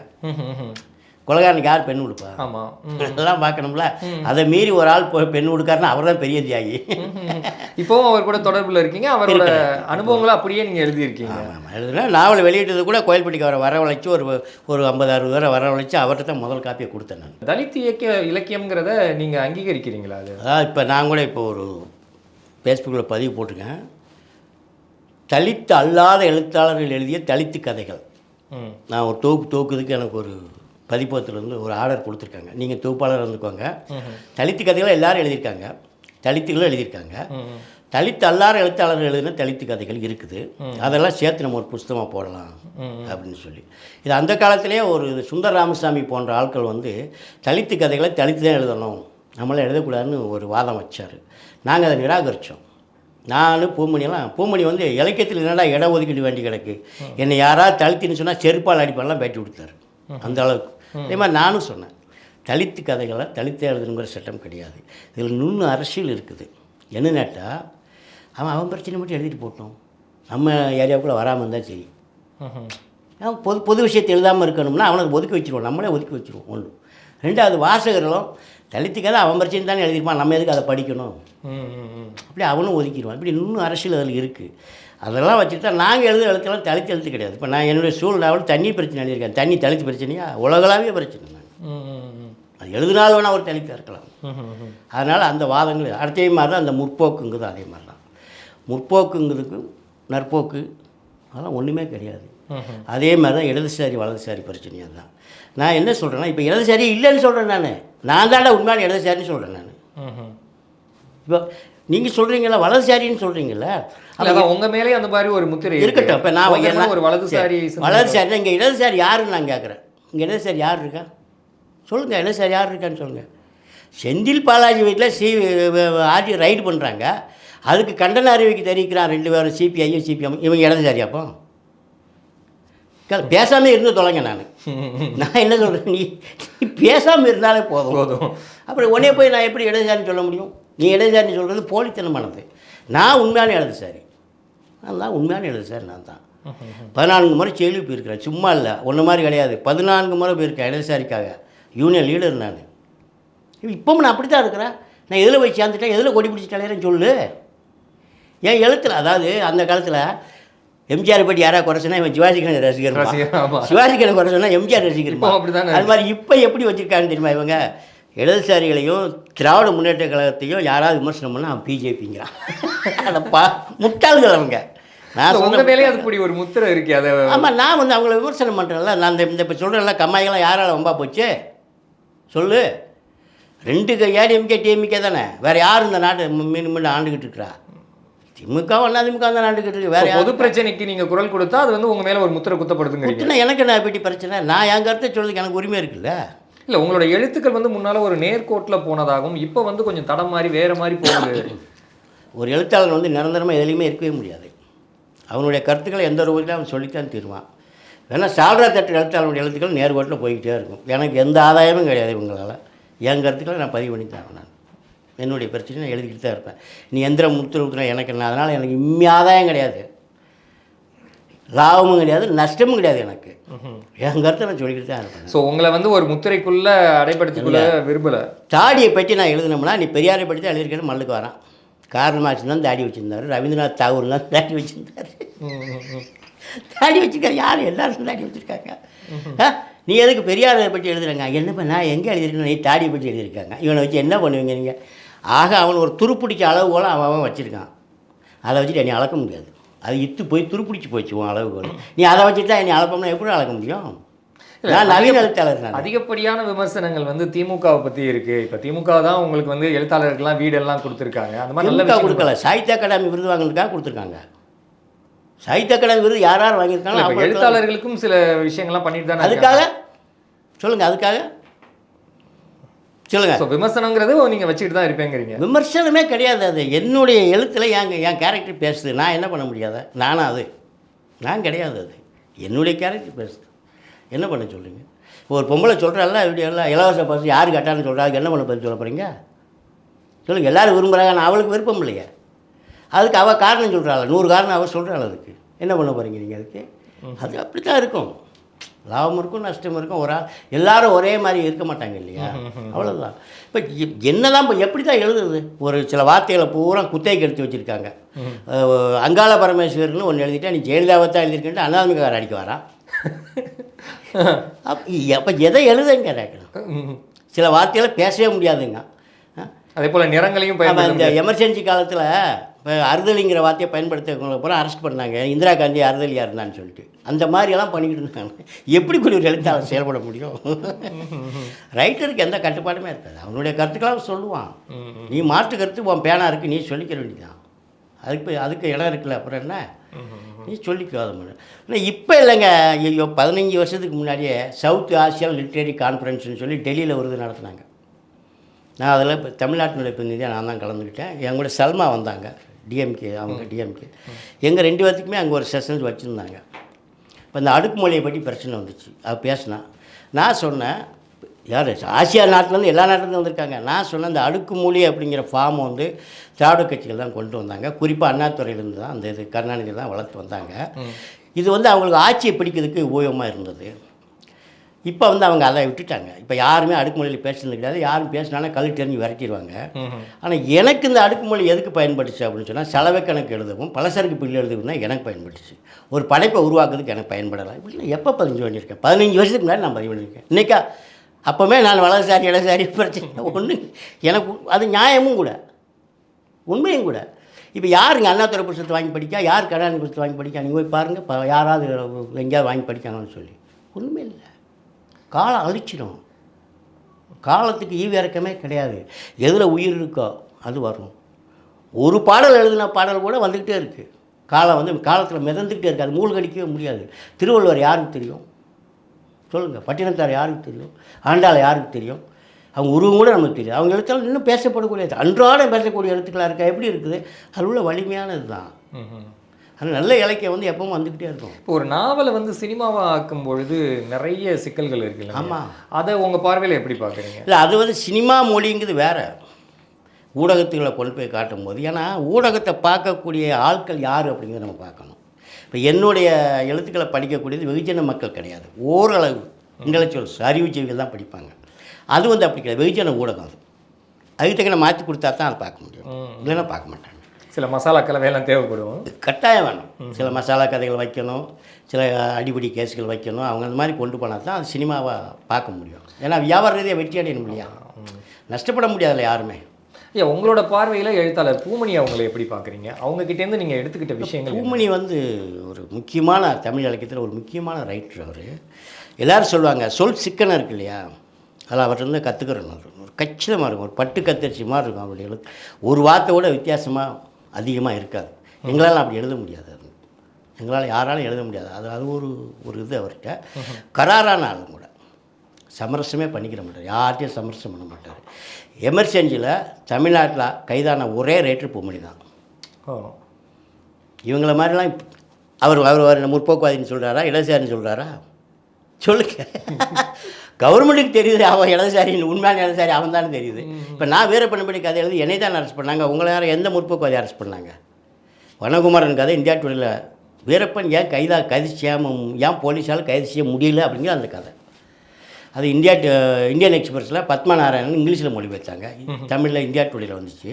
கொலைகாரனுக்கு யார் பெண் கொடுப்பா? ஆமாம், இதெல்லாம் பார்க்கணும்ல. அதை மீறி ஒரு ஆள் பெண் கொடுக்காருன்னா அவர் தான் பெரிய தியாகி. இப்போவும் அவர் கூட தொடர்பில் இருக்கீங்க, அவரோட அனுபவங்களை அப்படியே நீங்கள் எழுதியிருக்கீங்க. ஆமாம், எழுதுனா நாவல் வெளியிட்டது கூட கோயில்பட்டிக்கு அவரை வரவழைச்சி ஒரு 50-60 பேரை வரவழைச்சி அவர்கிட்ட தான் முதல் காப்பியை கொடுத்தேன் நான். தலித் இலக்கியம்ங்கிறத நீங்கள் அங்கீகரிக்கிறீங்களா? அது இப்போ நான் கூட இப்போ ஒரு ஃபேஸ்புக்கில் பதிவு போட்டிருக்கேன். தலித்து அல்லாத எழுத்தாளர்கள் எழுதிய தலித்து கதைகள். நான் ஒரு தொகுக்குறதுக்கு எனக்கு ஒரு பதிப்பகத்திலேருந்து ஒரு ஆர்டர் கொடுத்துருக்காங்க. நீங்கள் தொகுப்பாளர் இருந்துக்கோங்க. தலித்து கதைகளை எல்லோரும் எழுதியிருக்காங்க, தலித்துகளும் எழுதியிருக்காங்க. தலித்து அல்லாத எழுத்தாளர்கள் எழுதின தலித்து கதைகள் இருக்குது. அதெல்லாம் சேர்த்து நம்ம ஒரு புஸ்தகமாக போடலாம் அப்படின்னு சொல்லி, இது அந்த காலத்திலே ஒரு சுந்தர் ராமசாமி போன்ற ஆட்கள் வந்து தலித்து கதைகளை தலித்து தான் எழுதணும், நம்மளாம் எழுதக்கூடாதுன்னு ஒரு வாதம் வச்சார். நாங்கள் அதை நிராகரித்தோம். நான் பூமணி வந்து இலக்கியத்தில் என்னடா இடம் ஒதுக்கிட்டு வேண்டி கிடக்கு, என்னை யாராவது தலித்துன்னு சொன்னால் செருப்பால் அடிப்பாலாம் பேட்டி கொடுத்தாரு. அந்த அளவுக்கு. அதே மாதிரி நானும் சொன்னேன், தலித்து கதைகளை தலித்து எழுதுங்கிற சட்டம் கிடையாது, இதில் நுண்ணு அரசியல் இருக்குது. என்னன்னாட்டா அவன் பிரச்சனை மட்டும் எழுதிட்டு போட்டோம், நம்ம ஏரியாவுக்குள்ளே வராமல் இருந்தால் சரி. அவன் பொது விஷயத்தை எழுதாமல் இருக்கணும்னா அவனை ஒதுக்கி வச்சுருவோம், நம்மளே ஒதுக்கி வச்சுருவோம். ஒன்று. 2வது, வாசகர்களும் தலித்து கதை அவன் பிரச்சனை தானே எழுதிருப்பான், நம்ம எதுக்கு அதை படிக்கணும், அப்படி அவனும் ஒதுக்கிடுவான். இப்படி இன்னும் அரசியல் அதில் இருக்குது. அதெல்லாம் வச்சுக்கிட்டா நாங்கள் எழுத்துலாம் தலித்து எழுத்து கிடையாது. இப்போ நான் என்னுடைய சூழ்நாவல் தண்ணி பிரச்சனை எழுதியிருக்கேன். தண்ணி தலித்து பிரச்சனையா? உலகளாவிய பிரச்சனை. நான் அது எழுதினாலும் வேணால் ஒரு தலித்தாக இருக்கலாம். அதனால் அந்த வாதங்கள் அதே மாதிரி தான். அந்த முற்போக்குங்கிறது அதே மாதிரி தான். முற்போக்குங்கிறதுக்கு நற்போக்கு அதெல்லாம் ஒன்றுமே கிடையாது. அதே மாதிரி தான் இடதுசாரி வலதுசாரி பிரச்சனையாக தான். நான் என்ன சொல்கிறேன்னா, இப்போ இடதுசாரி இல்லைன்னு சொல்கிறேன். நான் தாண்டா உண்மையான இடதுசாரின்னு சொல்கிறேன். நான் இப்போ நீங்கள் சொல்கிறீங்களா வலதுசாரின்னு சொல்கிறீங்களா? அதான் உங்கள் மேலே அந்த மாதிரி ஒரு முத்திரை இருக்கட்டும். இப்போ நான் ஒரு வலதுசாரி இங்கே இடதுசாரி யாருன்னு நான் கேட்குறேன். இங்கே இடதுசாரி யார் இருக்கா சொல்லுங்கள், இடதுசாரி யார் இருக்கான்னு சொல்லுங்கள். செந்தில் பாலாஜி வீட்டில் ஆட்சி ரைடு பண்ணுறாங்க, அதுக்கு கண்டன அறிவிக்கை தெரிவிக்கிறான் 2 பேரும், சிபிஐயும் சிபிஎம். இவங்க இடதுசாரியாப்போ? பேசாமல் இருந்து தொலைங்க. நான் என்ன சொல்கிறேன், நீ பேசாமல் இருந்தாலே போதும். அப்புறம் உடனே போய் நான் எப்படி இடதுசாரின்னு சொல்ல முடியும்? நீ இடதுசாரின்னு சொல்கிறது போலித்தனமானது. நான் உண்மையான இடதுசாரி, நான் தான் உண்மையான இடதுசாரி. நான் தான் 14 முறை ஜெயிலுக்கு போயிருக்கிறேன். சும்மா இல்லை, ஒன்று மாதிரி கிடையாது. 14 முறை போயிருக்கேன் இடதுசாரிக்காக. யூனியன் லீடர் நான். இப்போவும் நான் அப்படி தான் இருக்கிறேன். நான் எதில் போய் சேர்ந்துட்டேன், எதில் கொடி பிடிச்சி தலையிறேன்னு சொல்லு. என் எழுத்தில், அதாவது அந்த காலத்தில் எம்ஜிஆர் பற்றி யாராவது குறை சொன்னால் இவன் சிவாஜிகன் ரசிகர், சிவாஜிகன் குறை சொன்னால் எம்ஜிஆர் ரசிகர். அது மாதிரி இப்போ எப்படி வச்சுருக்காங்கன்னு தெரியுமா? இவங்க இடதுசாரிகளையும் திராவிட முன்னேற்ற கழகத்தையும் யாராவது விமர்சனம் பண்ணால் அவன் பிஜேபிங்கிறான். அதப்பா முட்டாள்கள் அவங்க. நான் சொன்ன மேலே அதுக்கு ஒரு முத்திரை இருக்கு. அதை ஆமாம், நான் வந்து அவங்கள விமர்சனம் பண்ணுறேன்ல. நான் இந்த இப்போ சொல்கிறேன்ல, கம்மாய்களாம் யாரால் வம்பா போச்சு சொல்லு. 2 ஏடிஎம்கே டிஎம்கே தானே, வேறு யார் இந்த நாட்டை மீண்டும் ஆண்டுக்கிட்டு இருக்கிறா? திமுக அதிமுக தான் ஆண்டுக்கிட்டு இருக்கு. வேறு பொது பிரச்சனைக்கு நீங்கள் குரல் கொடுத்தா அது வந்து உங்கள் மேலே ஒரு முத்திரை குத்தப்படுதுங்க. எனக்கு நான் எப்படி பிரச்சனை? நான் என் கருத்தை சொல்றதுக்கு எனக்கு உரிமை இருக்குல்ல. இல்லை, உங்களோட எழுத்துக்கள் வந்து முன்னால் ஒரு நேர்கோட்டில் போனதாகவும் இப்போ வந்து கொஞ்சம் தடம் மாதிரி வேறு மாதிரி போகுது. ஒரு எழுத்தாளர் வந்து நிரந்தரமாக எதுலையுமே இருக்கவே முடியாது. அவனுடைய கருத்துக்களை எந்த ஒரு ஊரில் அவன் சொல்லித்தான் தீருவான். வேணால் சால்ரா தட்டு எழுத்தாளனுடைய எழுத்துக்கள் நேர்கோட்டில் போய்கிட்டே இருக்கும். எனக்கு எந்த ஆதாயமும் கிடையாது இவங்களால். என் கருத்துக்களை நான் பதிவு பண்ணி தான் நான் என்னுடைய பிரச்சனை நான் எழுதிக்கிட்டு தான் இருப்பேன். நீ எந்திரம் முத்திர ஊற்றுனா எனக்கு என்ன, அதனால் எனக்கு இம்மி ஆதாயம் கிடையாது. லாபமும் கிடையாது, நஷ்டமும் கிடையாது எனக்கு. என் கருத்தை நான் சொல்லிக்கிட்டு தான் இருப்பேன். ஸோ உங்களை வந்து ஒரு முத்திரைக்குள்ளே அடைப்படுத்திக்குள்ள விரும்பலை. தாடியை பற்றி நான் எழுதினோம்னா, நீ பெரியாரை பற்றி தான் எழுதியிருக்கேன்னு மல்லுக்கு வரான். கார்ல் மார்க்ஸ் தான் தாடி வச்சுருந்தார், ரவீந்திரநாத் தாகூர் தான் தாடி வச்சுருந்தார். தாடி வச்சுருக்காரு யார்? எல்லாரும் தாடி வச்சுருக்காங்க. நீ எதுக்கு பெரியாரை பற்றி எழுதுறாங்க? என்னப்பா நான் எங்கே எழுதியிருக்கேன்? நீ தாடியை பற்றி எழுதியிருக்காங்க. இவனை வச்சு என்ன பண்ணுவீங்க நீங்கள்? ஆக அவன் ஒரு துருப்பிடிச்ச அளவுகோலை அவன் வச்சுருக்கான். அதை வச்சுட்டு என்னை அளக்க முடியாது. அது இத்து போய் துருப்பிடிச்சு போச்சு உன் அளவுகோல். நீ அதை வச்சுட்டு தான் என்னை அளப்போம்னா எப்படி அளக்க முடியும்? நான் நவீன எழுத்தாளர். நான் அதிகப்படியான விமர்சனங்கள் வந்து திமுகவை பற்றி இருக்குது. இப்போ திமுக தான் உங்களுக்கு வந்து எழுத்தாளர்கள்லாம் வீடெல்லாம் கொடுத்துருக்காங்க. அந்த மாதிரி நல்ல கொடுக்கல. சாகித்ய அகாடமி விருது வாங்கினதுக்காக கொடுத்துருக்காங்க. சாகித்ய அகாடமி விருது யார் யார் வாங்கியிருக்காங்க? எழுத்தாளர்களுக்கும் சில விஷயங்கள்லாம் பண்ணிட்டு தானே. அதுக்காக சொல்லுங்கள், அதுக்காக சொல்லுங்கள். ஸோ விமர்சனங்கிறது நீங்கள் வச்சுக்கிட்டு தான் இருப்பேங்கிறீங்க. விமர்சனமே கிடையாது. அது என்னுடைய எழுத்தில் என் கேரக்டர் பேசுது. நான் என்ன பண்ண முடியாத? நானும் அது நான் கிடையாது. அது என்னுடைய கேரக்டர் பேசுது. என்ன பண்ண சொல்லுங்க? ஒரு பொம்பளை சொல்கிறாள்ல வீடியோலாம், இலவச பஸ் யார் கட்டான்னு சொல்கிறாங்க, என்ன பண்ண பதில் சொல்ல போகிறீங்க? சொல்லுங்கள். எல்லோரும் விரும்புகிறாங்க, நான் அவளுக்கு விருப்பம் இல்லையா? அதுக்கு அவள் காரணம் சொல்கிறாள், 100 காரணம் அவள் சொல்கிறாள். அதுக்கு என்ன பண்ண போகிறீங்க நீங்கள்? அதுக்கு அது அப்படி தான் இருக்கும். லாபம் இருக்கும், நஷ்டம் இருக்கும். ஒரு ஆள் எல்லாரும் ஒரே மாதிரி இருக்க மாட்டாங்க இல்லையா? அவ்வளோதான். இப்போ என்ன தான் இப்போ எப்படி தான் எழுதுறது? ஒரு சில வார்த்தைகளை பூரா குத்தைக்கு எடுத்து வச்சுருக்காங்க. அங்காள பரமேஸ்வரர்னு ஒன்று எழுதிட்டா நீ ஜெயலலிதாவை தான் எழுதியிருக்கேன்ட்டு அண்ணாமிகார் அடிக்க வரான். அப்போ எதை எழுதுங்க கேட்கணும். சில வார்த்தைகளை பேசவே முடியாதுங்க. அதே போல் நிறங்களையும் இந்த எமர்ஜென்சி காலத்தில் இப்போ அறுதலிங்கிற வார்த்தையை பயன்படுத்த பூரா அரெஸ்ட் பண்ணாங்க. இந்திரா காந்தி அறுதலியாக இருந்தான்னு சொல்லிட்டு அந்த மாதிரியெல்லாம் பண்ணிக்கிட்டு இருந்தாங்க. எப்படி கூட ஒரு எழுத்தாளர் செயல்பட முடியும்? ரைட்டருக்கு எந்த கட்டுப்பாடுமே இருக்காது. அவனுடைய கருத்துக்கெல்லாம் சொல்லுவான். நீ மாற்று கருத்து உன் பேனா இருக்குது, நீ சொல்லிக்க வேண்டியதான். அதுக்கு இடம் இருக்குல்ல, அப்புறம் என்ன நீ சொல்லிக்காத முடியும். ஆனால் இப்போ இல்லைங்க. ஐயோ 15 வருஷத்துக்கு முன்னாடியே சவுத் ஆசியா லிட்ரரி கான்ஃபரன்ஸ்னு சொல்லி டெல்லியில் விருது நடத்தினாங்க. நான் அதில் இப்போ தமிழ்நாட்டினுடைய பிரதிநிதியாக நான் தான் கலந்துக்கிட்டேன். என் கூட சல்மா வந்தாங்க, டிஎம்கே. அவங்க டிஎம்கே. எங்கள் 2 பேர்த்துக்குமே அங்கே ஒரு செஷன்ஸ் வச்சுருந்தாங்க. இப்போ இந்த அடுக்குமொழியை பற்றி பிரச்சனை வந்துச்சு. அது பேசினா நான் சொன்னேன், யார் ஆசியா நாட்டிலேருந்து எல்லா நாட்டிலேருந்து வந்திருக்காங்க. நான் சொன்னேன், இந்த அடுக்குமொழி அப்படிங்கிற ஃபார்மை வந்து திராவிட கட்சிகள் தான் கொண்டு வந்தாங்க. குறிப்பாக அண்ணாதுறையிலேருந்து தான் அந்த இது கருணாநிதி தான் வளர்த்து வந்தாங்க. இது வந்து அவங்களுக்கு ஆட்சியை பிடிக்கிறதுக்கு உபயோகமாக இருந்தது. இப்போ வந்து அவங்க அதை விட்டுட்டாங்க. இப்போ யாருமே அடுக்குமொழியில் பேசுறது கிடையாது. யாரும் பேசினாலும் கல் தெரிஞ்சு விரட்டிடுவாங்க. ஆனால் எனக்கு இந்த அடுக்குமொழி எதுக்கு பயன்படுச்சு அப்படின்னு சொன்னால், செலவை கணக்கு எழுதவும் பலசரக்கு பில்லு எழுதவும் தான் எனக்கு பயன்படுச்சு. ஒரு படைப்பை உருவாக்குறதுக்கு எனக்கு பயன்படலாம். இப்படி எப்போ பதிஞ்சு பண்ணியிருக்கேன்? 15 வருஷத்துக்கு முன்னாடி நான் பதிவு பண்ணியிருக்கேன். இன்றைக்கா அப்போவே நான் வலதுசாரி இடதுசாரி பிரச்சனை ஒன்று எனக்கு அது நியாயமும் கூட, உண்மையும் கூட. இப்போ யாருங்க அண்ணாதுரை புத்தகத்தை வாங்கி படிக்கா, யார் கருணாநிதி புத்தகத்தை வாங்கி படிக்கா? நீங்கள் போய் பாருங்கள், யாராவது எங்கேயாவது வாங்கி படிக்காங்கன்னு சொல்லி. ஒன்றுமே இல்லை. காலம் அழிச்சிடும். காலத்துக்கு ஈவிறக்கமே கிடையாது. எதில் உயிர் இருக்கோ அது வரும். ஒரு பாடல் எழுதின பாடல் கூட வந்துக்கிட்டே இருக்குது. காலம் வந்து காலத்தில் மிதந்துக்கிட்டே இருக்குது. அது மூழ்கடிக்கவே முடியாது. திருவள்ளுவர் யாருக்கு தெரியும் சொல்லுங்கள்? பட்டினத்தார் யாருக்கு தெரியும்? ஆண்டாள் யாருக்கு தெரியும்? அவங்க உருவம் கூட நமக்கு தெரியும். அவங்க எழுத்தால் இன்னும் பேசப்படக்கூடியது, அன்றாடம் பேசக்கூடிய எழுத்துக்களாக இருக்கா? எப்படி இருக்குது? அது உள்ள வலிமையானது தான். அது நல்ல இலக்கியம் வந்து எப்பவும் வந்துக்கிட்டே இருக்கும். இப்போ ஒரு நாவலை வந்து சினிமாவாக ஆக்கும் பொழுது நிறைய சிக்கல்கள் இருக்குல்ல? ஆமாம். அதை உங்கள் பார்வையில் எப்படி பார்க்குறீங்க? இல்லை, அது வந்து சினிமா மொழிங்கிறது வேறு. ஊடகத்துகளை கொண்டு போய் காட்டும் போது, ஏன்னா ஊடகத்தை பார்க்கக்கூடிய ஆட்கள் யார் அப்படிங்கிறத நம்ம பார்க்கணும். இப்போ என்னுடைய எழுத்துக்களை படிக்கக்கூடியது வெகுஜன மக்கள் கிடையாது. ஓரளவு இன்டலெக்சுவல்ஸ் அறிவுஜீவிகள் தான் படிப்பாங்க. அது வந்து அப்படி கிடையாது. வெகுஜன ஊடகம் அது. அதுக்கு தக்க மாற்றி கொடுத்தா தான் அதை பார்க்க முடியும். இல்லைன்னா பார்க்க மாட்டாங்க. சில மசாலா கலவையெல்லாம் தேவைப்படும். கட்டாயம் வேணும். சில மசாலா கதைகள் வைக்கணும், சில அடிப்படை கேஸுகள் வைக்கணும். அவங்க அந்த மாதிரி கொண்டு போனால் தான் அது சினிமாவை பார்க்க முடியும். ஏன்னா வியாபார ரீதியாக வெற்றி அடையணும் இல்லையா? நஷ்டப்பட முடியாதுல்ல யாருமே. ஐயா, உங்களோட பார்வையில் எழுத்தாளர் பூமணி அவங்களை எப்படி பார்க்குறீங்க? அவங்ககிட்டேருந்து நீங்கள் எடுத்துக்கிட்ட விஷயங்கள்? பூமணி வந்து ஒரு முக்கியமான தமிழ் இலக்கியத்தில் ஒரு முக்கியமான ரைட்டர். அவர் எல்லோரும் சொல்லுவாங்க, சொல் சிக்கனம் இருக்கு இல்லையா, அதில் அவர்கிட்ட கற்றுக்கிறோம். ஒரு கச்சிதமாக இருக்கும், ஒரு பட்டு கத்தரிசி மாதிரி இருக்கும் அவருடைய எழுத்து. ஒரு வார்த்தை கூட வித்தியாசமாக அதிகமாக இருக்காது. எங்களால் அப்படி எழுத முடியாது. அது எங்களால் யாராலும் எழுத முடியாது. அது ஒரு இது அவர்கிட்ட. கராரான ஆளும் கூட சமரசமே பண்ணிக்கிற மாட்டார். யார்கிட்டையும் சமரசம் பண்ண மாட்டார். எமர்ஜென்சியில் தமிழ்நாட்டில் கைதான ஒரே ரைட்டர் பூமணி தான். இவங்கள மாதிரிலாம் அவர் முற்போக்குவாதின்னு சொல்கிறாரா, இடதுசாரின்னு சொல்கிறாரா? சொல்லுங்க. கவர்மெண்ட்டுக்கு தெரியுது அவன் இடதுசாரின்னு, உண்மையான இடதுசாரி அவன் தானே தெரியுது. இப்போ நான் வீரப்பனபடி கதை எழுதி என்னை தான் அரெஸ்ட் பண்ணாங்க. உங்களை யாரும் எந்த முற்போக்குவாதி அரெஸ்ட் பண்ணாங்க? வனகுமாரன் கதை இந்தியா டுடேல வீரப்பன் ஏன் கைது செய்யாமல் ஏன் போலீஸால் கைது செய்ய முடியல அப்படிங்கிற அந்த கதை. அது இந்தியன் எக்ஸ்பிரஸில் பத்மநாராயணன் இங்கிலீஷில் மொழிபெயர்த்தாங்க. தமிழில் இந்தியா டுடேல வந்துச்சு.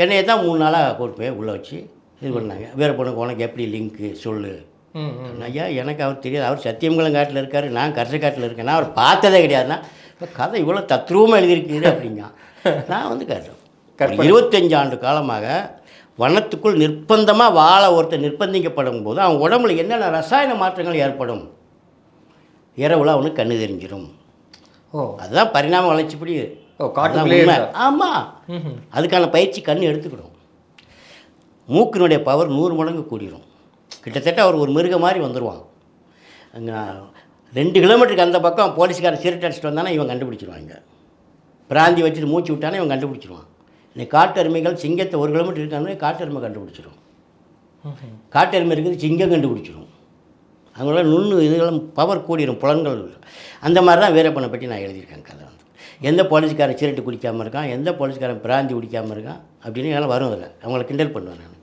என்னையை தான் 3 நாளாக கூட்டு போய் உள்ளே வச்சு இது பண்ணாங்க. வீரப்பனுக்கு உனக்கு எப்படி லிங்க்கு சொல்லு. ஐயா எனக்கு அவர் தெரியாது, அவர் சத்தியமங்கலம் இருக்கார், நான் கரசக்காட்டில் இருக்கேன், நான் அவர் பார்த்ததே கிடையாதுன்னா இப்போ கதை இவ்வளோ தத்ரூபமாக எழுதியிருக்குது அப்படிங்க. நான் வந்து கேட்டேன், 25 ஆண்டு காலமாக வனத்துக்குள் நிர்பந்தமாக வாழ ஒருத்தர் நிர்பந்திக்கப்படும் போது அவன் உடம்புல என்னென்ன ரசாயன மாற்றங்கள் ஏற்படும், இரவுல அவனுக்கு கண்ணு தெரிஞ்சிடும். அதுதான் பரிணாம வளர்ச்சிப்படி. ஆமாம், அதுக்கான பயிற்சி கண் எடுத்துக்கிடும். மூக்கினுடைய பவர் 100 மடங்கு கூடிரும். கிட்டத்தட்ட அவர் ஒரு மிருக மாதிரி வந்துடுவான். அங்கே 2 கிலோமீட்டருக்கு அந்த பக்கம் போலீஸ்காரன் சிரட்டை அடிச்சுட்டு வந்தானே இவன் கண்டுபிடிச்சிருவாங்க. பிராந்தி வச்சுட்டு மூச்சு விட்டானே இவன் கண்டுபிடிச்சிருவான். இன்னைக்கு காட்டு எருமைகள் சிங்கத்தை 1 கிலோமீட்டர் இருக்கானே காட்டு எருமை கண்டுபிடிச்சிடும். காட்டு எருமை இருக்குது, சிங்கம் கண்டுபிடிச்சிடும். அவங்களோட இதெல்லாம் பவர் கூடிரும், புலன்கள். அந்த மாதிரி தான் வீரப்பனை பற்றி நான் எழுதியிருக்கேன் கதை. வந்து எந்த போலீஸ்காரன் சிரட்டு குடிக்காமல் இருக்கான், எந்த போலீஸ்காரன் பிராந்தி குடிக்காமல் இருக்கான் அப்படின்னு எல்லாம் வரும். அதில் அவங்கள கிண்டல் பண்ணுவேன் நான்.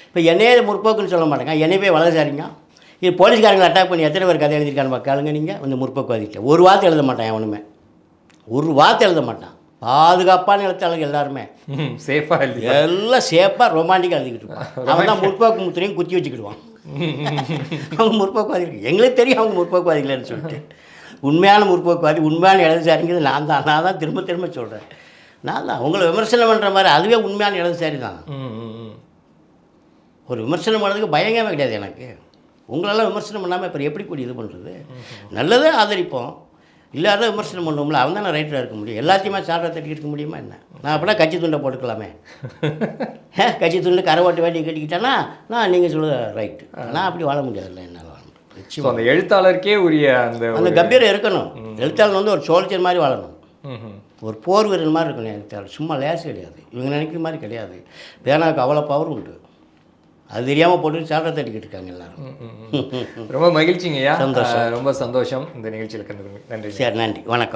இப்போ என்னையே முற்போக்குன்னு சொல்ல மாட்டேங்க, என்னையே வளர்ச்சாரிங்க. இது போலீஸ்காரங்களை அட்டாக் பண்ணி எத்தனை பேர் கதை எழுதியிருக்கான்னு பார்க்காளுங்க. நீங்கள் வந்து முற்போக்குவாதிக்கிட்ட ஒரு வார்த்தை எழுத மாட்டான் எவனுமே, ஒரு வார்த்தை எழுத மாட்டான். பாதுகாப்பான எழுத்தாளர்கள் எல்லாருமே சேஃபாக எல்லாம் சேஃபாக ரொமான்டிக்காக எழுதிக்கிட்டு இருப்பான். அவன் தான் முற்போக்கு முத்திரையும் குத்தி வச்சுக்கிடுவான். அவங்க முற்போக்குவாதிகள், எங்களுக்கு தெரியும் அவங்க முற்போக்குவாதிகள்னு சொல்லிட்டு. உண்மையான முற்போக்குவாதி, உண்மையான இடதுசாரிங்கிறது நான் தான் திரும்ப திரும்ப சொல்கிறேன். நான் தான் உங்களை விமர்சனம் பண்ணுற மாதிரி அதுவே உண்மையான இடதுசாரி தான். ஒரு விமர்சனம் பண்ணுறதுக்கு பயங்கரமே கிடையாது எனக்கு. உங்களெல்லாம் விமர்சனம் பண்ணாமல் இப்போ எப்படி கூடி இது பண்ணுறது? நல்லதே ஆதரிப்போம், இல்லாத விமர்சனம் பண்ணுவோம்ல. அவன் தான் நான் ரைட்டராக இருக்க முடியும். எல்லாத்தையுமே சால்ரை தட்டி இருக்க முடியுமா என்ன? நான் அப்படின்னா கட்சி துண்டை போட்டுக்கலாமே. கட்சி துண்டு கரை ஓட்டு வேண்டி கட்டிக்கிட்டேன்னா நான் நீங்கள் சொல்ல ரைட்டு. நான் அப்படி வாழ முடியாதுல்ல என்னால். அந்த எழுத்தாளருக்கே உரிய அந்த கம்பீரம் இருக்கணும். எழுத்தாளர் வந்து ஒரு சோல்ஜர் மாதிரி வாழணும், ஒரு போர் வீரன் மாதிரி இருக்கணும் எழுத்தாளர். சும்மா லேஸ் கிடையாது, இவங்க நினைக்கிற மாதிரி கிடையாது. பேனாவுக்கு அவ்வளோ பவர் உண்டு. அது தெரியாமல் போட்டு சால்ரை தட்டிக்கிட்டு இருக்காங்க எல்லாரும். ரொம்ப மகிழ்ச்சிங்கய்யா, ரொம்ப சந்தோஷம் இந்த நிகழ்ச்சியில் கலந்துக்கணும். நன்றி. சரி, நன்றி, வணக்கம்.